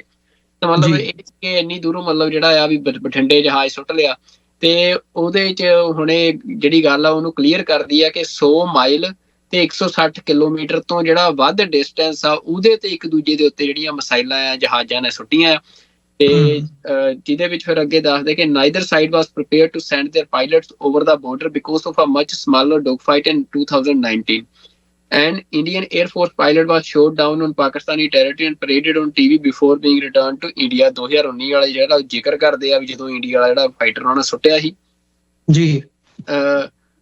ਤਾਂ ਮਤਲਬ ਇਹ ਇੰਨੀ ਦੂਰੋਂ ਮਤਲਬ ਜਿਹੜਾ ਆ ਵੀ ਬਠਿੰਡੇ ਜਹਾਜ਼ ਸੁੱਟ ਲਿਆ, ਤੇ ਉਹਦੇ 'ਚ ਹੁਣ ਇਹ ਜਿਹੜੀ ਗੱਲ ਆ ਉਹਨੂੰ ਕਲੀਅਰ ਕਰਦੀ ਆ ਕਿ 100 ਮਾਈਲ ਤੇ 160 ਕਿਲੋਮੀਟਰ ਤੋਂ ਜਿਹੜਾ ਵੱਧ ਡਿਸਟੈਂਸ ਆ ਉਹਦੇ ਤੇ ਇੱਕ ਦੂਜੇ ਦੇ ਉੱਤੇ ਜਿਹੜੀਆਂ ਮਿਸਾਈਲਾਂ ਆ ਜਹਾਜ਼ਾਂ ਨੇ ਸੁੱਟੀਆਂ ਆ। ਤੇ ਜਿਹਦੇ ਵਿੱਚ ਫਿਰ ਅੱਗੇ ਦੱਸਦੇ ਕਿ neither side was prepared to send their pilots over the border because of a much smaller dogfight in 2019. An Indian Air Force pilot was shot down on Pakistani territory and paraded on TV before being returned to India. 2019 ਵਾਲਾ ਜਿਹੜਾ ਜ਼ਿਕਰ ਕਰਦੇ ਆ ਵੀ ਜਦੋਂ India ਵਾਲਾ ਜਿਹੜਾ fighter ਉਹਨਾਂ ਨੇ ਸੁੱਟਿਆ ਸੀ ਜੀ,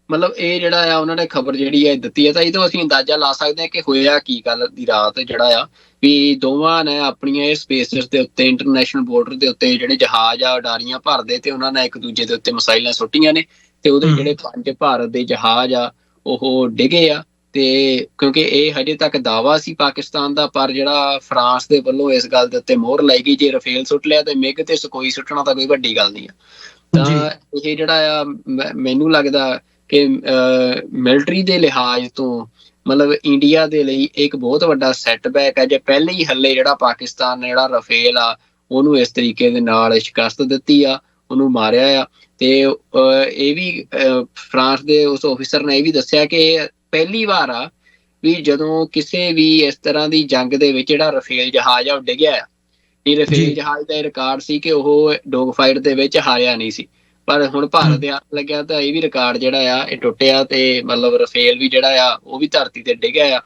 ਮਤਲਬ ਇਹ ਜਿਹੜਾ ਆ ਉਹਨਾਂ ਨੇ ਖਬਰ ਜਿਹੜੀ ਹੈ ਦਿੱਤੀ ਹੈ। ਤਾਂ ਇਹ ਤੋਂ ਅਸੀਂ ਅੰਦਾਜ਼ਾ ਲਾ ਸਕਦੇ ਹਾਂ ਕਿ ਹੋਇਆ ਕੀ ਕੱਲ ਦੀ ਰਾਤ ਜਿਹੜਾ ਆ ਵੀ ਦੋਵਾਂ ਨੇ ਆਪਣੀਆਂ ਇਹ ਸਪੇਸਿਸ ਦੇ ਉੱਤੇ ਇੰਟਰਨੈਸ਼ਨਲ ਬਾਰਡਰ ਦੇ ਉੱਤੇ ਜਿਹੜੇ ਜਹਾਜ਼ ਆ ਉਡਾਰੀਆਂ ਭਰਦੇ ਤੇ ਉਹਨਾਂ ਨੇ ਇੱਕ ਦੂਜੇ ਦੇ ਉੱਤੇ ਮਿਸਾਈਲਾਂ ਸੁੱਟੀਆਂ ਨੇ, ਤੇ ਉਹਦੇ ਜਿਹੜੇ 5 ਭਾਰਤ ਦੇ ਜਹਾਜ਼ ਆ ਉਹ ਡਿੱਗੇ ਆ। ਤੇ ਕਿਉਂਕਿ ਇਹ ਹਜੇ ਤੱਕ ਦਾਅਵਾ ਸੀ ਪਾਕਿਸਤਾਨ ਦਾ, ਪਰ ਜਿਹੜਾ ਫਰਾਂਸ ਦੇ ਵੱਲੋਂ ਇਸ ਗੱਲ ਦੇ ਉੱਤੇ ਮੋਹਰ ਲਾਈ ਗਈ ਜੇ ਰਫੇਲ ਸੁੱਟ ਲਿਆ ਤੇ ਮਿਗ ਤੇ ਸਕੋਈ ਸੁੱਟਣਾ ਤਾਂ ਕੋਈ ਵੱਡੀ ਗੱਲ ਨਹੀਂ ਆ। ਤਾਂ ਇਹ ਜਿਹੜਾ ਆ ਮੈਨੂੰ ਲੱਗਦਾ ਕਿ ਮਿਲਟਰੀ ਦੇ ਲਿਹਾਜ਼ ਤੋਂ ਮਤਲਬ ਇੰਡੀਆ ਦੇ ਲਈ ਇੱਕ ਬਹੁਤ ਵੱਡਾ ਸੈਟਬੈਕ ਹੈ ਜੇ ਪਹਿਲੇ ਹੀ ਹੱਲੇ ਜਿਹੜਾ ਪਾਕਿਸਤਾਨ ਨੇ ਜਿਹੜਾ ਰਫੇਲ ਆ ਉਹਨੂੰ ਇਸ ਤਰੀਕੇ ਦੇ ਨਾਲ ਸ਼ਿਕਸਤ ਦਿੱਤੀ ਆ, ਉਹਨੂੰ ਮਾਰਿਆ ਆ। ਤੇ ਇਹ ਵੀ ਫਰਾਂਸ ਦੇ ਉਸ ਆਫਿਸਰ ਨੇ ਇਹ ਵੀ ਦੱਸਿਆ ਕਿ ਪਹਿਲੀ ਵਾਰ ਆ ਵੀ ਜਦੋਂ ਕਿਸੇ ਵੀ ਇਸ ਤਰ੍ਹਾਂ ਦੀ ਜੰਗ ਦੇ ਵਿੱਚ ਜਿਹੜਾ ਰਫੇਲ ਜਹਾਜ਼ ਆ ਉਹ ਡਿੱਗਿਆ ਆ। ਇਹ ਰਫੇਲ ਜਹਾਜ਼ ਦਾ ਰਿਕਾਰਡ ਸੀ ਕਿ ਉਹ ਡੋਗ ਫਾਈਟ ਦੇ ਵਿੱਚ ਹਾਰਿਆ ਨਹੀਂ ਸੀ, ਪਰ ਹੁਣ ਭਾਰਤ ਦੇ ਹੱਥ ਲੱਗਿਆ ਤਾਂ ਇਹ ਵੀ ਰਿਕਾਰਡ ਜਿਹੜਾ ਆ ਇਹ ਟੁੱਟਿਆ ਤੇ ਮਤਲਬ ਰਫੇਲ ਵੀ ਜਿਹੜਾ ਆ ਉਹ ਵੀ ਧਰਤੀ ਤੇ ਡਿੱਗਿਆ ਆ।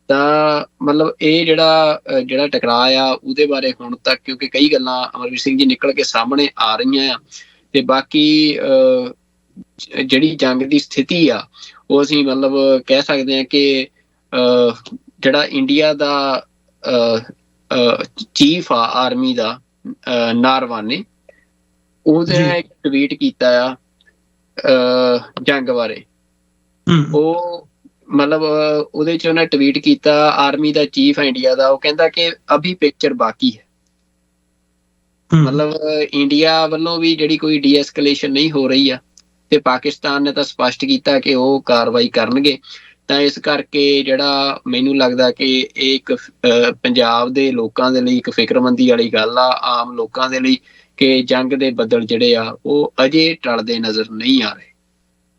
ਤਾਂ ਮਤਲਬ ਇਹ ਜਿਹੜਾ ਟਕਰਾਅ ਆ ਉਹਦੇ ਬਾਰੇ ਹੁਣ ਤੱਕ ਕਿਉਂਕਿ ਕਈ ਗੱਲਾਂ ਅਮਰਵੀਰ ਸਿੰਘ ਜੀ ਨਿਕਲ ਕੇ ਸਾਹਮਣੇ ਆ ਰਹੀਆਂ ਆ, ਤੇ ਬਾਕੀ ਜਿਹੜੀ ਜੰਗ ਦੀ ਸਥਿਤੀ ਆ ਉਹ ਅਸੀਂ ਮਤਲਬ ਕਹਿ ਸਕਦੇ ਹਾਂ ਕਿ ਜਿਹੜਾ ਇੰਡੀਆ ਦਾ ਚੀਫ ਆ ਆਰਮੀ ਦਾ ਨਾਰਵਾਨੇ, ਉਹਦੇ ਇੱਕ ਟਵੀਟ ਕੀਤਾ ਆ ਜੰਗ ਬਾਰੇ। ਉਹ ਮਤਲਬ ਉਹਦੇ ਚ ਉਹਨੇ ਟਵੀਟ ਕੀਤਾ, ਆਰਮੀ ਦਾ ਚੀਫ ਇੰਡੀਆ ਦਾ, ਉਹ ਕਹਿੰਦਾ ਕਿ ਅਭੀ ਪਿਕਚਰ ਬਾਕੀ ਹੈ। ਮਤਲਬ ਇੰਡੀਆ ਵੱਲੋਂ ਵੀ ਜਿਹੜੀ ਕੋਈ ਡੀਐਸਕੇਲੇਸ਼ਨ ਨਹੀਂ ਹੋ ਰਹੀ ਆ, ਤੇ ਪਾਕਿਸਤਾਨ ਨੇ ਤਾਂ ਸਪਸ਼ਟ ਕੀਤਾ ਕਿ ਉਹ ਕਾਰਵਾਈ ਕਰਨਗੇ। ਤਾਂ ਇਸ ਕਰਕੇ ਜਿਹੜਾ ਮੈਨੂੰ ਲੱਗਦਾ ਕਿ ਇਹ ਇੱਕ ਪੰਜਾਬ ਦੇ ਲੋਕਾਂ ਦੇ ਲਈ ਇੱਕ ਫਿਕਰਮੰਦੀ ਵਾਲੀ ਗੱਲ ਆ, ਆਮ ਲੋਕਾਂ ਦੇ ਲਈ, ਕਿ ਜੰਗ ਦੇ ਬੱਦਲ ਜਿਹੜੇ ਆ ਉਹ ਅਜੇ ਟਲਦੇ ਨਜ਼ਰ ਨਹੀਂ ਆ ਰਹੇ।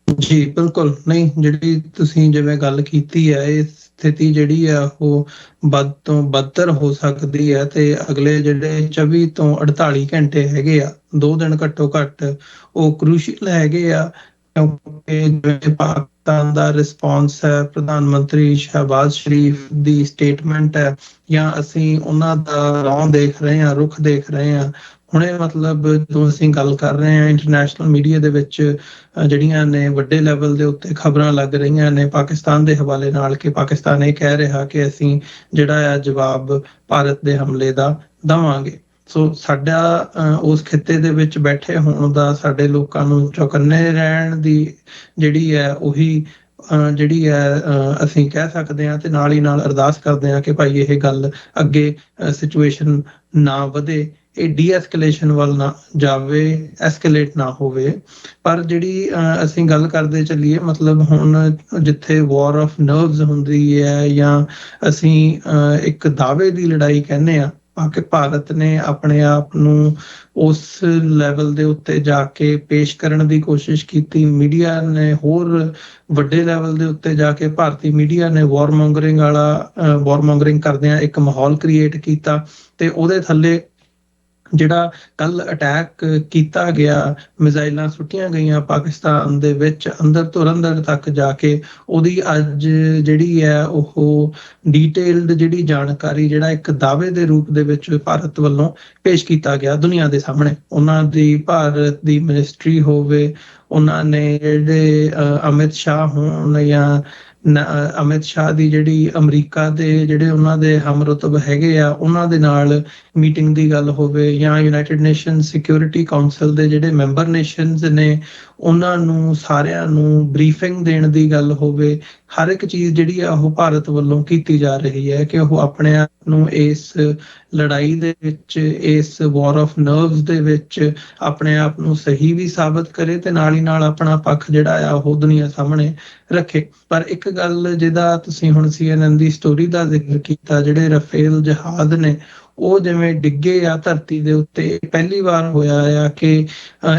ਜੀ ਬਿਲਕੁਲ ਨਹੀਂ, ਜਿਹੜੀ ਤੁਸੀਂ ਜਿਵੇਂ ਗੱਲ ਕੀਤੀ ਹੈ ਇਹ ਸਥਿਤੀ ਜਿਹੜੀ ਆ ਉਹ ਵੱਧ ਤੋਂ ਬੱਤਰ ਹੋ ਸਕਦੀ ਹੈ ਤੇ ਅਗਲੇ ਜਿਹੜੇ 24 ਤੋਂ 48 ਘੰਟੇ ਹੈਗੇ ਆ 2 ਦਿਨ ਘੱਟੋ ਘੱਟ ਉਹ ਕ੍ਰੂਸ਼ੀਅਲ ਹੈਗੇ ਆ, ਕਿਉਂਕਿ ਜਿਵੇਂ ਪਾਕਿਸਤਾਨ ਦਾ ਰਿਸਪੌਂਸ ਹੈ, ਪ੍ਰਧਾਨ ਮੰਤਰੀ ਸ਼ਹਿਬਾਜ਼ ਸ਼ਰੀਫ ਦੀ ਸਟੇਟਮੈਂਟ ਹੈ, ਜਾਂ ਅਸੀਂ ਉਹਨਾਂ ਦਾ ਰੌਂ ਦੇਖ ਰਹੇ ਹਾਂ, ਰੁਖ ਦੇਖ ਰਹੇ ਹਾਂ। ਹੁਣੇ ਮਤਲਬ ਜਦੋਂ ਅਸੀਂ ਗੱਲ ਕਰ ਰਹੇ ਹਾਂ ਇੰਟਰਨੈਸ਼ਨਲ ਮੀਡੀਆ ਦੇ ਵਿੱਚ ਜਿਹੜੀਆਂ ਨੇ ਵੱਡੇ ਲੈਵਲ ਦੇ ਉੱਤੇ ਖਬਰਾਂ ਲੱਗ ਰਹੀਆਂ ਨੇ ਪਾਕਿਸਤਾਨ ਦੇ ਹਵਾਲੇ ਨਾਲ ਕਿ ਪਾਕਿਸਤਾਨ ਇਹ ਕਹਿ ਰਿਹਾ ਕਿ ਅਸੀਂ ਜਿਹੜਾ ਆ ਜਵਾਬ ਭਾਰਤ ਦੇ ਹਮਲੇ ਦਾ ਦੇਵਾਂਗੇ। ਸੋ ਸਾਡਾ ਉਸ ਖਿੱਤੇ ਦੇ ਵਿੱਚ ਬੈਠੇ ਹੋਣ ਦਾ, ਸਾਡੇ ਲੋਕਾਂ ਨੂੰ ਚੌਕੰਨੇ ਰਹਿਣ ਦੀ ਜਿਹੜੀ ਹੈ ਉਹੀ ਜਿਹੜੀ ਹੈ ਅਸੀਂ ਕਹਿ ਸਕਦੇ ਹਾਂ, ਤੇ ਨਾਲ ਹੀ ਨਾਲ ਅਰਦਾਸ ਕਰਦੇ ਹਾਂ ਕਿ ਭਾਈ ਇਹ ਗੱਲ ਅੱਗੇ ਸਿਚੁਏਸ਼ਨ ਨਾ ਵਧੇ, ਇਹ ਡੀ-ਐਸਕੇਲੇਸ਼ਨ ਵੱਲ ਨਾ ਜਾਵੇ, ਐਸਕੇਲੇਟ ਨਾ ਹੋਵੇ। ਪਰ ਜਿਹੜੀ ਅਸੀਂ ਗੱਲ ਕਰਦੇ ਚੱਲੀਏ, ਮਤਲਬ ਹੁਣ ਜਿੱਥੇ ਵਾਰ ਆਫ ਨਰਵਸ ਹੁੰਦੀ ਹੈ ਜਾਂ ਅਸੀਂ ਇੱਕ ਦਾਅਵੇ ਦੀ ਲੜਾਈ ਕਹਿੰਦੇ ਆ, ਕਿ ਭਾਰਤ ਨੇ ਆਪਣੇ ਆਪ ਨੂੰ ਉਸ ਲੈਵਲ ਦੇ ਉੱਤੇ ਜਾ ਕੇ ਪੇਸ਼ ਕਰਨ ਦੀ ਕੋਸ਼ਿਸ਼ ਕੀਤੀ। ਮੀਡੀਆ ਨੇ ਹੋਰ ਵੱਡੇ ਲੈਵਲ ਦੇ ਉੱਤੇ ਜਾ ਕੇ ਭਾਰਤੀ ਮੀਡੀਆ ਨੇ ਵਾਰਮੋਂਗਰਿੰਗ ਕਰਦਿਆਂ ਇੱਕ ਮਾਹੌਲ ਕ੍ਰੀਏਟ ਕੀਤਾ, ਤੇ ਉਹਦੇ ਥੱਲੇ ਜਿਹੜਾ ਕੱਲ ਅਟੈਕ ਕੀਤਾ ਗਿਆ, ਮਿਜ਼ਾਈਲਾਂ ਸੁੱਟੀਆਂ ਗਈਆਂ ਪਾਕਿਸਤਾਨ ਦੇ ਵਿੱਚ ਅੰਦਰ ਤੋਂ ਅੰਦਰ ਤੱਕ ਜਾ ਕੇ, ਉਹਦੀ ਅੱਜ ਜਿਹੜੀ ਹੈ ਉਹ ਡੀਟੇਲਡ ਜਿਹੜੀ ਜਾਣਕਾਰੀ, ਜਿਹੜਾ ਇੱਕ ਦਾਅਵੇ ਦੇ ਰੂਪ ਦੇ ਵਿੱਚ ਭਾਰਤ ਵੱਲੋਂ ਪੇਸ਼ ਕੀਤਾ ਗਿਆ ਦੁਨੀਆ ਦੇ ਸਾਹਮਣੇ। ਉਹਨਾਂ ਦੀ ਭਾਰਤ ਦੀ ਮਿਨਿਸਟਰੀ ਹੋਵੇ, ਉਹਨਾਂ ਨੇ ਜਿਹੜੇ ਅਮਿਤ ਸ਼ਾਹ ਹੋਣ ਜਾਂ ਅਮਿਤ ਸ਼ਾਹ ਦੀ ਜਿਹੜੀ ਅਮਰੀਕਾ ਦੇ ਜਿਹੜੇ ਉਹਨਾਂ ਦੇ ਹਮਰੁਤਬ ਹੈਗੇ ਆ ਉਹਨਾਂ ਦੇ ਨਾਲ ਮੀਟਿੰਗ ਦੀ ਗੱਲ ਹੋਵੇ, ਜਾਂ ਯੂਨਾਈਟਿਡ ਨੇਸ਼ਨ ਸਿਕਿਉਰਿਟੀ ਕਾਉਂਸਲ ਦੇ ਜਿਹੜੇ ਮੈਂਬਰ ਨੇਸ਼ਨਸ ਨੇ ਉਹਨਾਂ ਨੂੰ ਸਾਰਿਆਂ ਨੂੰ ਬਰੀਫਿੰਗ ਦੇਣ ਦੀ ਗੱਲ ਹੋਵੇ, ਹਰ ਇੱਕ ਚੀਜ਼ ਜਿਹੜੀ ਆ ਉਹ ਭਾਰਤ ਵੱਲੋਂ ਕੀਤੀ ਜਾ ਰਹੀ ਹੈ ਕਿ ਉਹ ਆਪਣੇ ਆਪ ਨੂੰ ਇਸ ਲੜਾਈ ਦੇ ਵਿੱਚ, ਇਸ ਵਾਰ ਆਫ ਨਰਵਸ ਦੇ ਵਿੱਚ ਆਪਣੇ ਆਪ ਨੂੰ ਸਹੀ ਵੀ ਸਾਬਤ ਕਰੇ ਤੇ ਨਾਲ ਹੀ ਨਾਲ ਆਪਣਾ ਪੱਖ ਜਿਹੜਾ ਆ ਉਹ ਦੁਨੀਆ ਸਾਹਮਣੇ ਰੱਖੇ। ਪਰ ਇੱਕ ਗੱਲ ਜਿਹਦਾ ਤੁਸੀਂ ਹੁਣ CNN ਦੀ ਸਟੋਰੀ ਦਾ ਜ਼ਿਕਰ ਕੀਤਾ, ਜਿਹੜੇ ਰਫੇਲ ਜਹਾਜ਼ ਨੇ ਉਹ ਜਿਵੇਂ ਡਿੱਗੇ ਆ ਧਰਤੀ ਦੇ ਉੱਤੇ, ਪਹਿਲੀ ਵਾਰ ਹੋਇਆ ਆ ਕਿ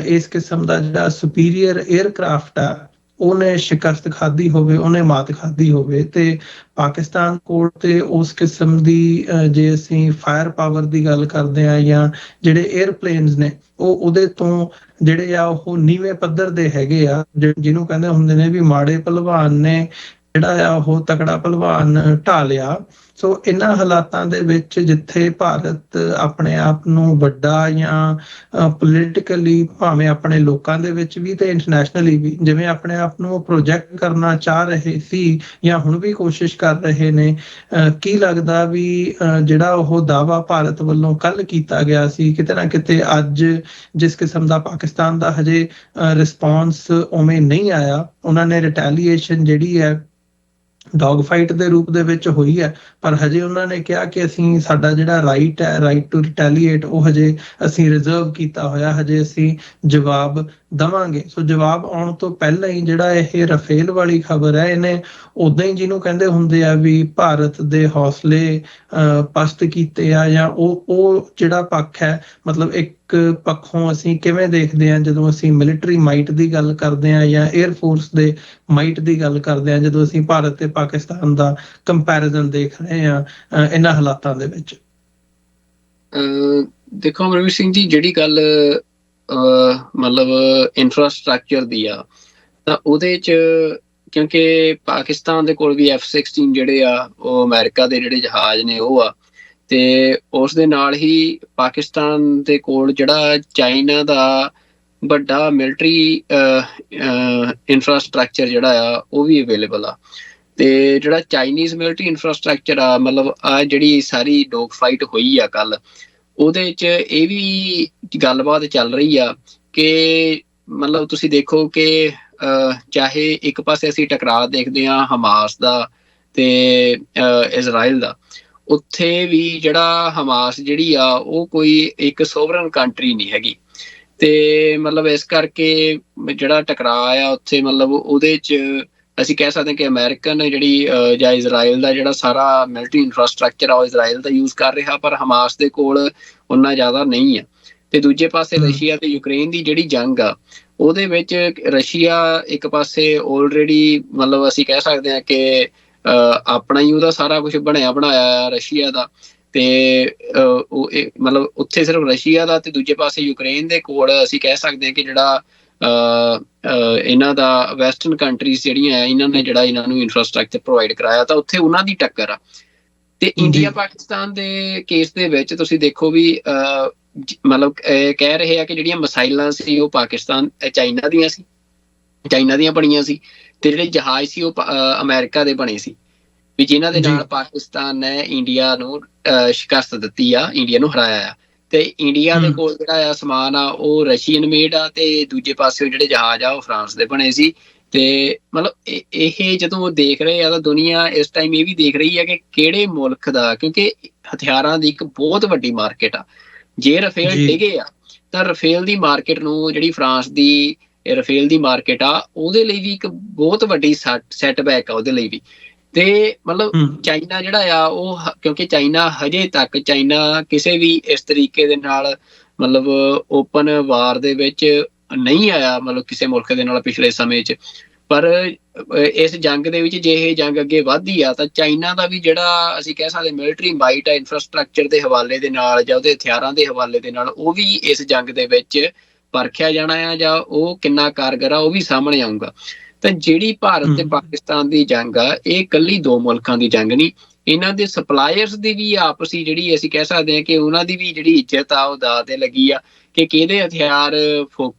ਇਸ ਕਿਸਮ ਦਾ ਜਿਹੜਾ ਸੁਪੀਰੀਅਰ 에ਅਰਕ੍ਰਾਫਟ ਆ ਉਹਨੇ ਸ਼ਿਕਸਤ ਖਾਧੀ ਹੋਵੇ, ਉਹਨੇ ਮਾਤ ਖਾਧੀ ਹੋਵੇ। ਤੇ ਪਾਕਿਸਤਾਨ ਕੋਲ ਤੇ ਉਸ ਕਿਸਮ ਦੀ ਜੇ ਅਸੀਂ ਫਾਇਰ ਪਾਵਰ ਦੀ ਗੱਲ ਕਰਦੇ ਹਾਂ ਜਾਂ ਜਿਹੜੇ 에ਅਰਪਲੇਨਸ ਨੇ ਉਹਦੇ ਤੋਂ ਜਿਹੜੇ ਆ ਉਹ ਨੀਵੇਂ ਪੱਧਰ ਦੇ ਹੈਗੇ ਆ, ਜਿਹਨੂੰ ਕਹਿੰਦੇ ਹੁੰਦੇ ਨੇ ਵੀ ਮਾੜੇ ਭਲਵਾਨ ਨੇ ਜਿਹੜਾ ਆ ਉਹ ਤਕੜਾ ਭਲਵਾਨ ਢਾ ਲਿਆ। ਸੋ ਇਹਨਾਂ ਹਾਲਾਤਾਂ ਦੇ ਵਿੱਚ ਜਿੱਥੇ ਭਾਰਤ ਆਪਣੇ ਆਪ ਨੂੰ ਵੱਡਾ ਜਾਂ ਪੋਲੀਟੀਕਲੀ ਭਾਵੇਂ ਆਪਣੇ ਲੋਕਾਂ ਦੇ ਵਿੱਚ ਵੀ ਤੇ ਇੰਟਰਨੈਸ਼ਨਲੀ ਵੀ ਜਿਵੇਂ ਆਪਣੇ ਆਪ ਨੂੰ ਪ੍ਰੋਜੈਕਟ ਕਰਨਾ ਚਾਹ ਰਹੇ ਸੀ ਜਾਂ ਹੁਣ ਵੀ ਕੋਸ਼ਿਸ਼ ਕਰ ਰਹੇ ਨੇ, ਕੀ ਲੱਗਦਾ ਵੀ ਜਿਹੜਾ ਉਹ ਦਾਅਵਾ ਭਾਰਤ ਵੱਲੋਂ ਕੱਲ ਕੀਤਾ ਗਿਆ ਸੀ, ਕਿਤੇ ਨਾ ਕਿਤੇ ਅੱਜ ਜਿਸ ਕਿਸਮ ਦਾ ਪਾਕਿਸਤਾਨ ਦਾ ਹਜੇ ਰਿਸਪੌਂਸ ਉਵੇਂ ਨਹੀਂ ਆਇਆ, ਉਹਨਾਂ ਨੇ ਰਿਟੈਲੀਏਸ਼ਨ ਜਿਹੜੀ ਹੈ ਡੌਗ ਫਾਈਟ ਦੇ ਰੂਪ ਦੇ ਵਿੱਚ ਹੋਈ ਹੈ, ਪਰ ਹਜੇ ਉਹਨਾਂ ਨੇ ਕਿਹਾ ਕਿ ਅਸੀਂ ਸਾਡਾ ਜਿਹੜਾ ਰਾਈਟ ਹੈ, ਰਾਈਟ ਟੂ ਰਿਟੈਲੀਏਟ, ਉਹ ਹਜੇ ਅਸੀਂ ਰਿਜ਼ਰਵ ਕੀਤਾ ਹੋਇਆ, ਹਜੇ ਅਸੀਂ ਜਵਾਬ ਦੇਵਾਂਗੇ। ਸੋ ਜਵਾਬ ਆਉਣ ਤੋਂ ਪਹਿਲਾਂ ਹੀ ਜਿਹੜਾ ਇਹ ਰਫੇਲ ਵਾਲੀ ਖਬਰ ਹੈ, ਇਹਨੇ ਉਦਾਂ ਹੀ ਜਿਹਨੂੰ ਕਹਿੰਦੇ ਹੁੰਦੇ ਆ ਵੀ ਭਾਰਤ ਦੇ ਹੌਸਲੇ ਪਸਤ ਕੀਤੇ ਆ, ਜਾਂ ਉਹ ਜਿਹੜਾ ਪੱਖ ਹੈ, ਮਤਲਬ ਇੱਕ ਪੱਖੋਂ ਅਸੀਂ ਕਿਵੇਂ ਦੇਖਦੇ ਹਾਂ ਜਦੋਂ ਅਸੀਂ ਮਿਲਟਰੀ ਮਾਈਟ ਦੀ ਗੱਲ ਕਰਦੇ ਹਾਂ ਜਾਂ 에ਅਰਫੋਰਸ ਦੇ ਮਾਈਟ ਦੀ ਗੱਲ ਕਰਦੇ ਹਾਂ, ਜਦੋਂ ਅਸੀਂ ਭਾਰਤ ਤੇ ਪਾਕਿਸਤਾਨ ਦਾ ਕੰਪੈਰੀਜ਼ਨ ਦੇਖ ਰਹੇ ਹਾਂ ਇਹਨਾਂ ਹਾਲਾਤਾਂ ਦੇ ਵਿੱਚ। ਦੇਖੋ ਅਮਰਵੀਰ ਸਿੰਘ ਜੀ, ਜਿਹੜੀ ਗੱਲ ਮਤਲਬ ਇਨਫਰਾਸਟ੍ਰਕਚਰ ਦੀ ਆ ਤਾਂ ਉਹਦੇ 'ਚ ਕਿਉਂਕਿ ਪਾਕਿਸਤਾਨ ਦੇ ਕੋਲ ਵੀ F-16 ਜਿਹੜੇ ਆ ਉਹ ਅਮਰੀਕਾ ਦੇ ਜਿਹੜੇ ਜਹਾਜ਼ ਨੇ ਉਹ ਆ, ਤੇ ਉਸ ਦੇ ਨਾਲ ਹੀ ਪਾਕਿਸਤਾਨ ਦੇ ਕੋਲ ਜਿਹੜਾ ਚਾਈਨਾ ਦਾ ਵੱਡਾ ਮਿਲਟਰੀ ਇਨਫਰਾਸਟ੍ਰਕਚਰ ਜਿਹੜਾ ਆ ਉਹ ਵੀ ਅਵੇਲੇਬਲ ਆ। ਤੇ ਜਿਹੜਾ ਚਾਈਨੀਜ਼ ਮਿਲਟਰੀ ਇਨਫਰਾਸਟ੍ਰਕਚਰ ਆ, ਮਤਲਬ ਆ ਜਿਹੜੀ ਸਾਰੀ ਡੌਗ ਫਾਈਟ ਹੋਈ ਆ ਕੱਲ, ਉਹਦੇ 'ਚ ਇਹ ਵੀ ਗੱਲਬਾਤ ਚੱਲ ਰਹੀ ਆ ਕਿ ਮਤਲਬ ਤੁਸੀਂ ਦੇਖੋ ਕਿ ਚਾਹੇ ਇੱਕ ਪਾਸੇ ਅਸੀਂ ਟਕਰਾਅ ਦੇਖਦੇ ਹਾਂ ਹਮਾਸ ਦਾ ਤੇ ਇਜ਼ਰਾਈਲ ਦਾ, ਉੱਥੇ ਵੀ ਜਿਹੜਾ ਹਮਾਸ ਜਿਹੜੀ ਆ ਉਹ ਕੋਈ ਇੱਕ ਸੋਵਰਨ ਕੰਟਰੀ ਨਹੀਂ ਹੈਗੀ, ਤੇ ਮਤਲਬ ਇਸ ਕਰਕੇ ਜਿਹੜਾ ਟਕਰਾਅ ਆ ਉੱਥੇ ਮਤਲਬ ਉਹਦੇ 'ਚ ਅਸੀਂ ਕਹਿ ਸਕਦੇ ਹਾਂ ਕਿ ਅਮਰੀਕਨ ਜਿਹੜੀ ਜਾਂ ਇਜ਼ਰਾਈਲ ਦਾ ਜਿਹੜਾ ਸਾਰਾ ਮਿਲਟਰੀ ਇਨਫਰਾਸਟ੍ਰਕਚਰ ਆ ਉਹ ਇਜ਼ਰਾਈਲ ਦਾ ਯੂਜ਼ ਕਰ ਰਿਹਾ, ਪਰ ਹਮਾਸ ਦੇ ਕੋਲ ਉਨਾ ਜ਼ਿਆਦਾ ਨਹੀਂ ਆ। ਤੇ ਦੂਜੇ ਪਾਸੇ ਰਸ਼ੀਆ ਤੇ ਯੂਕਰੇਨ ਦੀ ਜਿਹੜੀ ਜੰਗ ਆ ਉਹਦੇ ਵਿੱਚ ਰਸ਼ੀਆ ਇੱਕ ਪਾਸੇ ਆਲਰੇਡੀ ਮਤਲਬ ਅਸੀਂ ਕਹਿ ਸਕਦੇ ਹਾਂ ਕਿ ਆਪਣਾ ਹੀ ਉਹਦਾ ਸਾਰਾ ਕੁਝ ਬਣਿਆ ਬਣਾਇਆ ਰਸ਼ੀਆ ਦਾ, ਤੇ ਉਹ ਮਤਲਬ ਉੱਥੇ ਸਿਰਫ ਰਸ਼ੀਆ ਦਾ ਤੇ ਦੂਜੇ ਪਾਸੇ ਯੂਕਰੇਨ ਦੇ ਕੋਲ ਅਸੀਂ ਕਹਿ ਸਕਦੇ ਹਾਂ ਕਿ ਜਿਹੜਾ ਇਹਨਾਂ ਦਾ ਵੈਸਟਰਨ ਕੰਟਰੀਜ਼ ਜਿਹੜੀਆਂ ਇਹਨਾਂ ਨੇ ਜਿਹੜਾ ਇਹਨਾਂ ਨੂੰ ਇਨਫਰਾਸਟ੍ਰਕਚਰ ਪ੍ਰੋਵਾਈਡ ਕਰਾਇਆ, ਤਾਂ ਉੱਥੇ ਉਹਨਾਂ ਦੀ ਟੱਕਰ ਆ। ਤੇ ਇੰਡੀਆ ਪਾਕਿਸਤਾਨ ਦੇ ਕੇਸ ਦੇ ਵਿੱਚ ਤੁਸੀਂ ਦੇਖੋ ਵੀ ਮਤਲਬ ਕਹਿ ਰਹੇ ਆ ਕਿ ਜਿਹੜੀਆਂ ਮਿਸਾਈਲਾਂ ਸੀ ਉਹ ਪਾਕਿਸਤਾਨ ਚਾਈਨਾ ਦੀਆਂ ਸੀ, ਚਾਈਨਾ ਦੀਆਂ ਬਣੀਆਂ ਸੀ, ਤੇ ਜਿਹੜੇ ਜਹਾਜ਼ ਸੀ ਉਹ ਅਮਰੀਕਾ ਦੇ ਬਣੇ ਸੀ, ਵੀ ਜਿਨ੍ਹਾਂ ਦੇ ਨਾਲ ਪਾਕਿਸਤਾਨ ਨੇ ਇੰਡੀਆ ਨੂੰ ਸ਼ਿਕਸਤ ਦਿੱਤੀ ਆ, ਇੰਡੀਆ ਨੂੰ ਹਰਾਇਆ ਆ। ਤੇ ਇੰਡੀਆ ਦੇ ਕੋਲ ਜਿਹੜਾ ਆ ਸਮਾਨ ਆ ਉਹ ਰਸ਼ੀਅਨ ਮੇਡ ਆ, ਤੇ ਦੂਜੇ ਪਾਸੇ ਜਿਹੜੇ ਜਹਾਜ਼ ਆ ਉਹ ਫਰਾਂਸ ਦੇ ਬਣੇ ਸੀ। ਤੇ ਮਤਲਬ ਇਹ ਜਦੋਂ ਦੇਖ ਰਹੇ ਆ ਤਾਂ ਦੁਨੀਆ ਇਸ ਟਾਈਮ ਇਹ ਵੀ ਦੇਖ ਰਹੀ ਹੈ ਕਿ ਕਿਹੜੇ ਮੁਲਕ ਦਾ, ਕਿਉਂਕਿ ਹਥਿਆਰਾਂ ਦੀ ਇੱਕ ਬਹੁਤ ਵੱਡੀ ਮਾਰਕੀਟ ਆ। ਜੇ ਰਫੇਲ ਡਿੱਗੇ ਆ ਤਾਂ ਰਫੇਲ ਦੀ ਮਾਰਕੀਟ ਨੂੰ, ਜਿਹੜੀ ਫਰਾਂਸ ਦੀ ਰਫੇਲ ਦੀ ਮਾਰਕੀਟ ਆ, ਉਹਦੇ ਲਈ ਵੀ ਇੱਕ ਬਹੁਤ ਵੱਡੀ ਸੈਟਬੈਕ ਆ ਉਹਦੇ ਲਈ ਵੀ। ਤੇ ਮਤਲਬ ਚਾਈਨਾ ਜਿਹੜਾ ਆ ਉਹ, ਕਿਉਂਕਿ ਚਾਈਨਾ ਹਜੇ ਤੱਕ ਕਿਸੇ ਵੀ ਇਸ ਤਰੀਕੇ ਦੇ ਨਾਲ ਮਤਲਬ ਓਪਨ ਵਾਰ ਦੇ ਵਿੱਚ ਨਹੀਂ ਆਇਆ, ਮਤਲਬ ਕਿਸੇ ਮੁਲਕ ਦੇ ਨਾਲ ਪਿਛਲੇ ਸਮੇਂ 'ਚ। ਪਰ ਇਸ ਜੰਗ ਦੇ ਵਿੱਚ ਜੇ ਇਹ ਜੰਗ ਅੱਗੇ ਵੱਧਦੀ ਆ ਤਾਂ ਚਾਈਨਾ ਦਾ ਵੀ ਜਿਹੜਾ ਅਸੀਂ ਕਹਿ ਸਕਦੇ ਮਿਲਟਰੀ ਮਾਈਟ ਆ, ਇਨਫਰਾਸਟ੍ਰਕਚਰ ਦੇ ਹਵਾਲੇ ਦੇ ਨਾਲ ਜਾਂ ਉਹਦੇ ਹਥਿਆਰਾਂ ਦੇ ਹਵਾਲੇ ਦੇ ਨਾਲ, ਉਹ ਵੀ ਇਸ ਜੰਗ ਦੇ ਵਿੱਚ ਪਰਖਿਆ ਜਾਣਾ ਆ, ਜਾਂ ਉਹ ਕਿੰਨਾ ਕਾਰਗਰ ਆ ਉਹ ਵੀ ਸਾਹਮਣੇ ਆਊਗਾ। ਤਾਂ ਜਿਹੜੀ ਭਾਰਤ ਤੇ ਪਾਕਿਸਤਾਨ ਦੀ ਜੰਗ ਆ, ਇਹ ਇਕੱਲੀ ਦੋ ਮੁਲਕਾਂ ਦੀ ਜੰਗ ਨਹੀਂ, ਇਹਨਾਂ ਦੇ ਸਪਲਾਇਰਸ ਦੀ ਵੀ ਆਪਸੀ ਜਿਹੜੀ ਅਸੀਂ ਕਹਿ ਸਕਦੇ ਹਾਂ ਕਿ ਉਹਨਾਂ ਦੀ ਵੀ ਜਿਹੜੀ ਇੱਜ਼ਤ ਆ ਉਹ ਦਾਅ ਤੇ ਲੱਗੀ ਆ, ਕਿ ਕਿਹਦੇ ਹਥਿਆਰ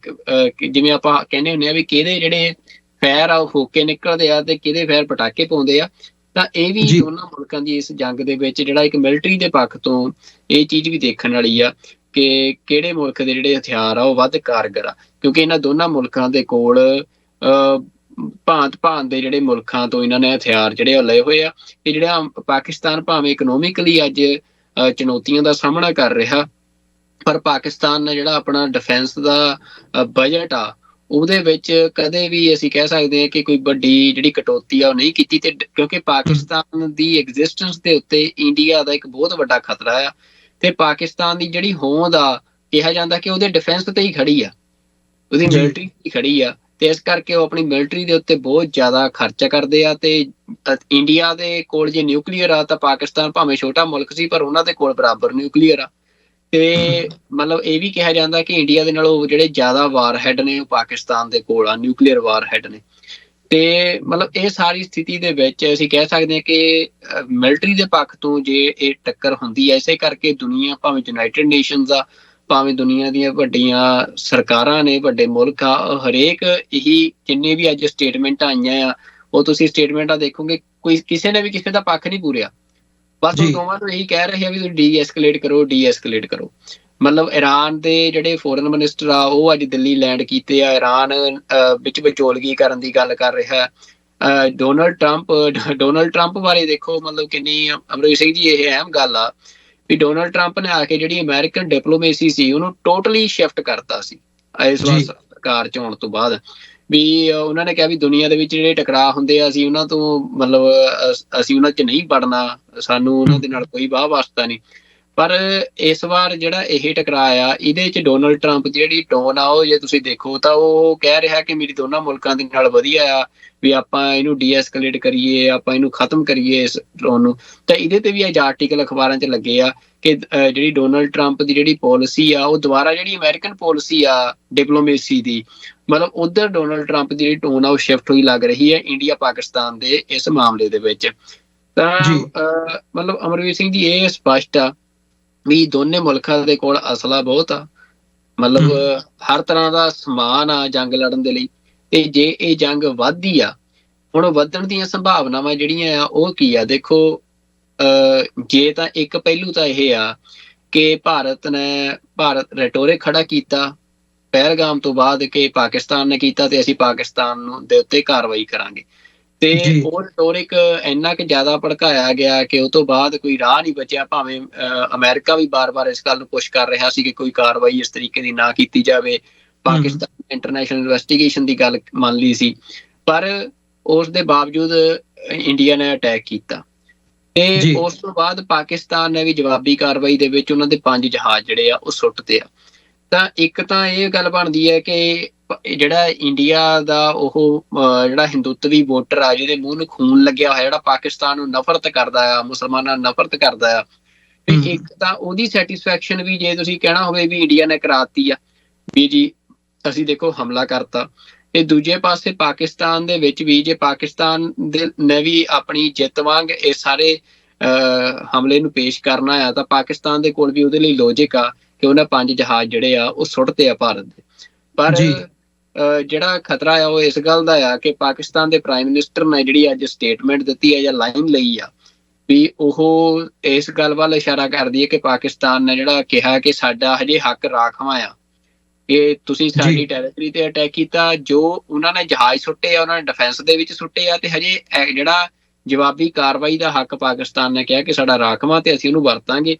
ਜਿਵੇਂ ਆਪਾਂ ਕਹਿੰਦੇ ਹੁੰਦੇ ਆ ਵੀ ਕਿਹਦੇ ਜਿਹੜੇ ਫੈਰ ਆ ਉਹ ਫੋਕੇ ਨਿਕਲਦੇ ਆ ਤੇ ਕਿਹਦੇ ਫੈਰ ਪਟਾਕੇ ਪਾਉਂਦੇ ਆ। ਤਾਂ ਇਹ ਵੀ ਦੋਨਾਂ ਮੁਲਕਾਂ ਦੀ ਇਸ ਜੰਗ ਦੇ ਵਿੱਚ ਜਿਹੜਾ ਇੱਕ ਮਿਲਟਰੀ ਦੇ ਪੱਖ ਤੋਂ ਇਹ ਚੀਜ਼ ਵੀ ਦੇਖਣ ਵਾਲੀ ਆ ਕਿ ਕਿਹੜੇ ਮੁਲਕ ਦੇ ਜਿਹੜੇ ਹਥਿਆਰ ਆ ਉਹ ਵੱਧ ਕਾਰਗਰ ਆ, ਕਿਉਂਕਿ ਇਹਨਾਂ ਦੋਨਾਂ ਮੁਲਕਾਂ ਦੇ ਕੋਲ ਭਾਂਤ ਦੇ ਜਿਹੜੇ ਮੁਲਕਾਂ ਤੋਂ ਇਹਨਾਂ ਨੇ ਹਥਿਆਰ ਜਿਹੜੇ ਉਹ ਲਏ ਹੋਏ ਆ। ਤੇ ਜਿਹੜਾ ਪਾਕਿਸਤਾਨ ਭਾਵੇਂ ਇਕਨੋਮਿਕਲੀ ਅੱਜ ਚੁਣੌਤੀਆਂ ਦਾ ਸਾਹਮਣਾ ਕਰ ਰਿਹਾ, ਪਰ ਪਾਕਿਸਤਾਨ ਨੇ ਜਿਹੜਾ ਆਪਣਾ ਡਿਫੈਂਸ ਦਾ ਬਜਟ ਆ ਉਹਦੇ ਵਿੱਚ ਕਦੇ ਵੀ ਅਸੀਂ ਕਹਿ ਸਕਦੇ ਹਾਂ ਕਿ ਕੋਈ ਵੱਡੀ ਜਿਹੜੀ ਕਟੌਤੀ ਆ ਉਹ ਨਹੀਂ ਕੀਤੀ। ਤੇ ਕਿਉਂਕਿ ਪਾਕਿਸਤਾਨ ਦੀ ਐਗਜ਼ਿਸਟੈਂਸ ਦੇ ਉੱਤੇ ਇੰਡੀਆ ਦਾ ਇੱਕ ਬਹੁਤ ਵੱਡਾ ਖਤਰਾ ਆ, ਤੇ ਪਾਕਿਸਤਾਨ ਦੀ ਜਿਹੜੀ ਹੋਂਦ ਆ ਕਿਹਾ ਜਾਂਦਾ ਕਿ ਉਹਦੇ ਡਿਫੈਂਸ ਤੇ ਹੀ ਖੜੀ ਆ, ਉਹਦੀ ਮਿਲਟਰੀ ਹੀ ਖੜੀ ਆ, ਤੇ ਇਸ ਕਰਕੇ ਉਹ ਆਪਣੀ ਮਿਲਟਰੀ ਦੇ ਉੱਤੇ ਬਹੁਤ ਜ਼ਿਆਦਾ ਖਰਚਾ ਕਰਦੇ ਆ। ਤੇ ਇੰਡੀਆ ਦੇ ਕੋਲ ਜੇ ਨਿਊਕਲੀਅਰ ਆ ਤਾਂ ਪਾਕਿਸਤਾਨ ਭਾਵੇਂ ਛੋਟਾ ਮੁਲਕ ਸੀ ਪਰ ਉਹਨਾਂ ਦੇ ਕੋਲ ਬਰਾਬਰ ਨਿਊਕਲੀਅਰ ਆ। ਤੇ ਮਤਲਬ ਇਹ ਵੀ ਕਿਹਾ ਜਾਂਦਾ ਕਿ ਇੰਡੀਆ ਦੇ ਨਾਲੋਂ ਜਿਹੜੇ ਜ਼ਿਆਦਾ ਵਾਰ ਹੈਡ ਨੇ ਉਹ ਪਾਕਿਸਤਾਨ ਦੇ ਕੋਲ ਆ, ਨਿਊਕਲੀਅਰ ਵਾਰ ਹੈਡ ਨੇ। ਤੇ ਮਤਲਬ ਇਹ ਸਾਰੀ ਸਥਿਤੀ ਦੇ ਵਿੱਚ ਅਸੀਂ ਕਹਿ ਸਕਦੇ ਹਾਂ ਕਿ ਮਿਲਟਰੀ ਦੇ ਪੱਖ ਤੋਂ ਜੇ ਇਹ ਟੱਕਰ ਹੁੰਦੀ ਹੈ, ਇਸੇ ਕਰਕੇ ਦੁਨੀਆ ਭਾਵੇਂ ਯੂਨਾਈਟਿਡ ਨੇਸ਼ਨਸ ਆ, ਭਾਵੇਂ ਦੁਨੀਆ ਦੀਆਂ ਵੱਡੀਆਂ ਸਰਕਾਰਾਂ ਨੇ, ਵੱਡੇ ਮੁਲਕ ਆ, ਹਰੇਕ ਇਹੀ ਜਿੰਨੇ ਵੀ ਅੱਜ ਸਟੇਟਮੈਂਟਾਂ ਆਈਆਂ ਆ ਉਹ ਤੁਸੀਂ ਸਟੇਟਮੈਂਟਾਂ ਦੇਖੋਗੇ ਕੋਈ ਕਿਸੇ ਨੇ ਵੀ ਕਿਸੇ ਦਾ ਪੱਖ ਨਹੀਂ ਪੂਰਿਆ, ਬਸ ਉਹ ਦੋਵਾਂ ਨੂੰ ਇਹੀ ਕਹਿ ਰਹੇ ਆ ਵੀ ਤੁਸੀਂ ਡੀ ਐਸਕੇਲੇਟ ਕਰੋ। ਮਤਲਬ ਈਰਾਨ ਦੇ ਜਿਹੜੇ ਫੋਰਨ ਮਿਨਿਸਟਰ ਆ ਉਹ ਅੱਜ ਦਿੱਲੀ ਲੈਂਡ ਕੀਤੇ ਆ, ਈਰਾਨ ਵਿੱਚ ਵਿਚੋਲਗੀ ਕਰਨ ਦੀ ਗੱਲ ਕਰ ਰਿਹਾ। ਡੋਨਲਡ ਟਰੰਪ ਬਾਰੇ ਦੇਖੋ ਮਤਲਬ ਕਿੰਨੀ, ਅਮਰੀਕ ਸਿੰਘ ਜੀ ਇਹ ਅਹਿਮ ਗੱਲ ਆ ਵੀ ਡੋਨਲਡ ਟਰੰਪ ਨੇ ਆ ਕੇ ਜਿਹੜੀ ਅਮਰੀਕਨ ਡਿਪਲੋਮੇਸੀ ਸੀ ਉਹਨੂੰ ਟੋਟਲੀ ਸ਼ਿਫਟ ਕਰਤਾ ਸੀ ਇਸ ਵਾਰ ਸਰਕਾਰ ਚ ਆਉਣ ਤੋਂ ਬਾਅਦ। ਵੀ ਉਹਨਾਂ ਨੇ ਕਿਹਾ ਵੀ ਦੁਨੀਆ ਦੇ ਵਿੱਚ ਜਿਹੜੇ ਟਕਰਾਅ ਹੁੰਦੇ ਆ ਅਸੀਂ ਉਹਨਾਂ ਤੋਂ ਮਤਲਬ ਅਸੀਂ ਉਹਨਾਂ 'ਚ ਨਹੀਂ ਵੜਨਾ, ਸਾਨੂੰ ਉਹਨਾਂ ਦੇ ਨਾਲ ਕੋਈ ਵਾਹ ਵਾਸਤਾ ਨਹੀਂ। ਪਰ ਇਸ ਵਾਰ ਜਿਹੜਾ ਇਹ ਟਕਰਾਅ ਆ ਇਹਦੇ 'ਚ ਡੋਨਲਡ ਟਰੰਪ ਦੀ ਜਿਹੜੀ ਟੋਨ ਆ ਉਹ ਜੇ ਤੁਸੀਂ ਦੇਖੋ ਤਾਂ ਉਹ ਕਹਿ ਰਿਹਾ ਕਿ ਮੇਰੀ ਦੋਨਾਂ ਮੁਲਕਾਂ ਦੇ ਨਾਲ ਵਧੀਆ ਆ ਵੀ ਆਪਾਂ ਇਹਨੂੰ ਡੀਐਸਕੇਲੇਟ ਕਰੀਏ, ਆਪਾਂ ਇਹਨੂੰ ਖਤਮ ਕਰੀਏ ਇਸ ਡਰੋਨ ਨੂੰ। ਤਾਂ ਇਹਦੇ ਤੇ ਵੀ ਅੱਜ ਆਰਟੀਕਲ ਅਖਬਾਰਾਂ 'ਚ ਲੱਗੇ ਆ ਕਿ ਜਿਹੜੀ ਡੋਨਲਡ ਟਰੰਪ ਦੀ ਜਿਹੜੀ ਪੋਲਿਸੀ ਆ ਉਹ ਦੁਬਾਰਾ ਜਿਹੜੀ ਅਮਰੀਕਨ ਪੋਲਿਸੀ ਆ ਡਿਪਲੋਮੇਸੀ ਦੀ, ਮਤਲਬ ਉਧਰ ਡੋਨਲਡ ਟਰੰਪ ਦੀ ਜਿਹੜੀ ਟੋਨ ਆ ਉਹ ਸ਼ਿਫਟ ਹੋਈ ਲੱਗ ਰਹੀ ਹੈ ਇੰਡੀਆ ਪਾਕਿਸਤਾਨ ਦੇ ਇਸ ਮਾਮਲੇ ਦੇ ਵਿੱਚ। ਤਾਂ ਮਤਲਬ ਅਮਰਵੀਰ ਸਿੰਘ ਜੀ ਇਹ ਸਪਸ਼ਟ ਆ ਵੀ ਦੋਨੇ ਮੁਲਕਾਂ ਦੇ ਕੋਲ ਅਸਲਾ ਬਹੁਤ ਆ, ਮਤਲਬ ਹਰ ਤਰ੍ਹਾਂ ਦਾ ਸਮਾਨ ਆ ਜੰਗ ਲੜਨ ਦੇ ਲਈ। ਤੇ ਜੇ ਇਹ ਜੰਗ ਵੱਧਦੀ ਆ, ਹੁਣ ਵੱਧਣ ਦੀਆਂ ਸੰਭਾਵਨਾਵਾਂ ਜਿਹੜੀਆਂ ਆ ਉਹ ਕੀ ਆ? ਦੇਖੋ ਜੇ ਤਾਂ ਇੱਕ ਪਹਿਲੂ ਤਾਂ ਇਹ ਆ ਕਿ ਭਾਰਤ ਰੈਟੋਰਿਕ ਖੜਾ ਕੀਤਾ ਪਹਿਲਗਾਮ ਤੋਂ ਬਾਅਦ ਕਿ ਪਾਕਿਸਤਾਨ ਨੇ ਕੀਤਾ ਤੇ ਅਸੀਂ ਪਾਕਿਸਤਾਨ ਨੂੰ ਦੇ ਉੱਤੇ ਕਾਰਵਾਈ ਕਰਾਂਗੇ, ਤੇ ਉਹ ਰੈਟੋਰਿਕ ਇੰਨਾ ਕੁ ਜ਼ਿਆਦਾ ਭੜਕਾਇਆ ਗਿਆ ਕਿ ਉਹ ਤੋਂ ਬਾਅਦ ਕੋਈ ਰਾਹ ਨਹੀਂ ਬਚਿਆ। ਭਾਵੇਂ ਅਮਰੀਕਾ ਵੀ ਬਾਰ-ਬਾਰ ਇਸ ਗੱਲ ਨੂੰ ਪੁਸ਼ ਕਰ ਰਿਹਾ ਸੀ ਕਿ ਕੋਈ ਕਾਰਵਾਈ ਇਸ ਤਰੀਕੇ ਦੀ ਨਾ ਕੀਤੀ ਜਾਵੇ, ਪਾਕਿਸਤਾਨ ਇੰਟਰਨੈਸ਼ਨਲ ਇਨਵੈਸਟੀਗੇਸ਼ਨ ਦੀ ਗੱਲ ਮੰਨ ਲਈ ਸੀ, ਪਰ ਉਸ ਦੇ ਬਾਵਜੂਦ ਇੰਡੀਆ ਨੇ ਅਟੈਕ ਕੀਤਾ। ਤੇ ਉਸ ਤੋਂ ਬਾਅਦ ਪਾਕਿਸਤਾਨ ਨੇ ਵੀ ਜਵਾਬੀ ਕਾਰਵਾਈ ਦੇ ਵਿੱਚ ਉਹਨਾਂ ਦੇ 5 ਜਹਾਜ਼ ਜਿਹੜੇ ਆ ਉਹ ਸੁੱਟਦੇ ਆ। ਤਾਂ ਇੱਕ ਤਾਂ ਇਹ ਗੱਲ ਬਣਦੀ ਹੈ ਕਿ ਜਿਹੜਾ ਇੰਡੀਆ ਦਾ ਉਹ ਜਿਹੜਾ ਹਿੰਦੂਤਵੀ ਵੋਟਰ ਆ, ਜਿਹਦੇ ਮੂੰਹ ਨੂੰ ਖੂਨ ਲੱਗਿਆ ਹੋਇਆ, ਜਿਹੜਾ ਪਾਕਿਸਤਾਨ ਨੂੰ ਨਫ਼ਰਤ ਕਰਦਾ ਆ, ਮੁਸਲਮਾਨਾਂ ਨੂੰ ਨਫ਼ਰਤ ਕਰਦਾ ਆ, ਤੇ ਇੱਕ ਤਾਂ ਉਹਦੀ ਸੈਟਿਸਫੈਕਸ਼ਨ ਵੀ ਜੇ ਤੁਸੀਂ ਕਹਿਣਾ ਹੋਵੇ ਵੀ ਇੰਡੀਆ ਨੇ ਕਰਾਤੀ ਆ ਵੀ ਜੀ ਅਸੀਂ ਦੇਖੋ ਹਮਲਾ ਕਰਤਾ, ਤੇ ਦੂਜੇ ਪਾਸੇ ਪਾਕਿਸਤਾਨ ਦੇ ਵਿੱਚ ਵੀ ਜੇ ਪਾਕਿਸਤਾਨ ਦੇ ਨੇ ਵੀ ਆਪਣੀ ਜਿੱਤ ਵਾਂਗ ਇਹ ਸਾਰੇ ਹਮਲੇ ਨੂੰ ਪੇਸ਼ ਕਰਨਾ ਆ, ਤਾਂ ਪਾਕਿਸਤਾਨ ਦੇ ਕੋਲ ਵੀ ਉਹਦੇ ਲਈ ਲੌਜਿਕ ਆ ਕਿ ਉਹਨਾਂ 5 ਜਹਾਜ਼ ਜਿਹੜੇ ਆ ਉਹ ਸੁੱਟਤੇ ਆ ਭਾਰਤ ਦੇ। ਪਰ ਜਿਹੜਾ ਖਤਰਾ ਆ ਉਹ ਇਸ ਗੱਲ ਦਾ ਆ ਕਿ ਪਾਕਿਸਤਾਨ ਦੇ ਪ੍ਰਾਈਮ ਮਿਨਿਸਟਰ ਨੇ ਜਿਹੜੀ ਅੱਜ ਸਟੇਟਮੈਂਟ ਦਿੱਤੀ ਹੈ ਜਾਂ ਲਾਈਨ ਲਈ ਆ, ਵੀ ਉਹ ਇਸ ਗੱਲ ਵੱਲ ਇਸ਼ਾਰਾ ਕਰਦੀ ਹੈ ਕਿ ਪਾਕਿਸਤਾਨ ਨੇ ਜਿਹੜਾ ਕਿਹਾ ਕਿ ਸਾਡਾ ਹਜੇ ਹੱਕ ਰਾਖਵਾਂ ਆ, ਕਿ ਤੁਸੀਂ ਸਾਡੀ ਟੈਰੀਟਰੀ ਤੇ ਅਟੈਕ ਕੀਤਾ, ਜੋ ਉਹਨਾਂ ਨੇ ਜਹਾਜ਼ ਸੁੱਟੇ ਆ ਉਹਨਾਂ ਨੇ ਡਿਫੈਂਸ ਦੇ ਵਿੱਚ ਸੁੱਟੇ ਆ, ਤੇ ਹਜੇ ਜਿਹੜਾ ਜਵਾਬੀ ਕਾਰਵਾਈ ਦਾ ਹੱਕ ਪਾਕਿਸਤਾਨ ਨੇ ਕਿਹਾ ਕਿ ਸਾਡਾ ਰਾਖਵਾਂ ਤੇ ਅਸੀਂ ਉਹਨੂੰ ਵਰਤਾਂਗੇ।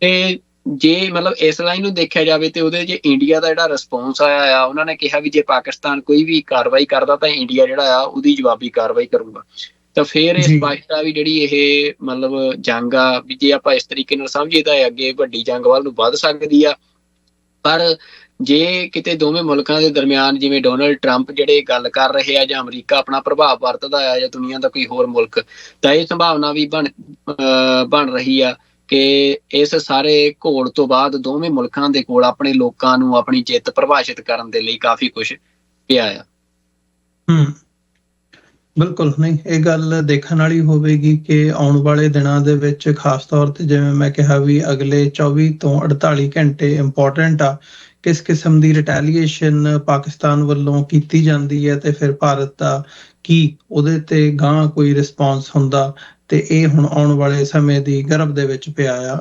ਤੇ ਜੇ ਮਤਲਬ ਇਸ ਲਾਈਨ ਨੂੰ ਦੇਖਿਆ ਜਾਵੇ ਤੇ ਉਹਦੇ ਜੇ ਇੰਡੀਆ ਦਾ ਜਿਹੜਾ ਰਿਸਪੌਂਸ ਆਇਆ ਆ, ਉਹਨਾਂ ਨੇ ਕਿਹਾ ਵੀ ਜੇ ਪਾਕਿਸਤਾਨ ਕੋਈ ਵੀ ਕਾਰਵਾਈ ਕਰਦਾ ਤਾਂ ਇੰਡੀਆ ਜਿਹੜਾ ਆ ਉਹਦੀ ਜਵਾਬੀ ਕਾਰਵਾਈ ਕਰੂਗਾ। ਤਾਂ ਫਿਰ ਇਹ ਸਪਸ਼ਟ ਆ ਵੀ ਜਿਹੜੀ ਇਹ ਮਤਲਬ ਜੰਗ ਆ, ਵੀ ਜੇ ਆਪਾਂ ਇਸ ਤਰੀਕੇ ਨਾਲ ਸਮਝੀਏ ਤਾਂ ਅੱਗੇ ਵੱਡੀ ਜੰਗ ਵੱਲ ਨੂੰ ਵੱਧ ਸਕਦੀ ਆ। ਪਰ ਜੇ ਕਿਤੇ ਦੋਵੇਂ ਮੁਲਕਾਂ ਦੇ ਦਰਮਿਆਨ ਜਿਵੇਂ ਡੋਨਲਡ ਟਰੰਪ ਜਿਹੜੇ ਗੱਲ ਕਰ ਰਹੇ ਆ, ਜਾਂ ਅਮਰੀਕਾ ਆਪਣਾ ਪ੍ਰਭਾਵ ਵਰਤਦਾ ਆ, ਜਾਂ ਦੁਨੀਆ ਦਾ ਕੋਈ ਹੋਰ ਮੁਲਕ, ਤਾਂ ਇਹ ਸੰਭਾਵਨਾ ਵੀ ਬਣ ਰਹੀ ਆ ਕਿ ਇਸ ਸਾਰੇ ਘੋਲ ਤੋਂ ਬਾਅਦ ਦੋਵੇਂ ਮੁਲਕਾਂ ਦੇ ਕੋਲ ਆਪਣੇ ਲੋਕਾਂ ਨੂੰ ਆਪਣੀ ਜਿੱਤ ਪਰਿਭਾਸ਼ਿਤ ਕਰਨ ਦੇ ਲਈ ਕਾਫੀ ਕੁਝ ਪਿਆ ਆ। ਬਿਲਕੁਲ, ਨਹੀਂ ਇਹ ਗੱਲ ਦੇਖਣ ਵਾਲੀ ਹੋਵੇਗੀ ਕਿ ਆਉਣ ਵਾਲੇ ਦਿਨਾਂ ਦੇ ਵਿੱਚ ਖਾਸ ਤੌਰ ਤੇ ਜਿਵੇਂ ਮੈਂ ਕਿਹਾ ਵੀ ਅਗਲੇ 24 ਤੋਂ 48 ਘੰਟੇ ਇੰਪੋਰਟੈਂਟ ਆ, ਕਿਸ ਕਿਸਮ ਦੀ ਰਿਟੈਲੀਏਸ਼ਨ ਪਾਕਿਸਤਾਨ ਵੱਲੋਂ ਕੀਤੀ ਜਾਂਦੀ ਹੈ ਤੇ ਫਿਰ ਭਾਰਤ ਦਾ ਕੀ ਉਹਦੇ ਤੇ ਗਾਂਹ ਕੋਈ ਰਿਸਪੌਂਸ ਹੁੰਦਾ, ਤੇ ਇਹ ਹੁਣ ਆਉਣ ਵਾਲੇ ਸਮੇਂ ਦੀ ਗਰਭ ਦੇ ਵਿੱਚ ਪਿਆ ਆ।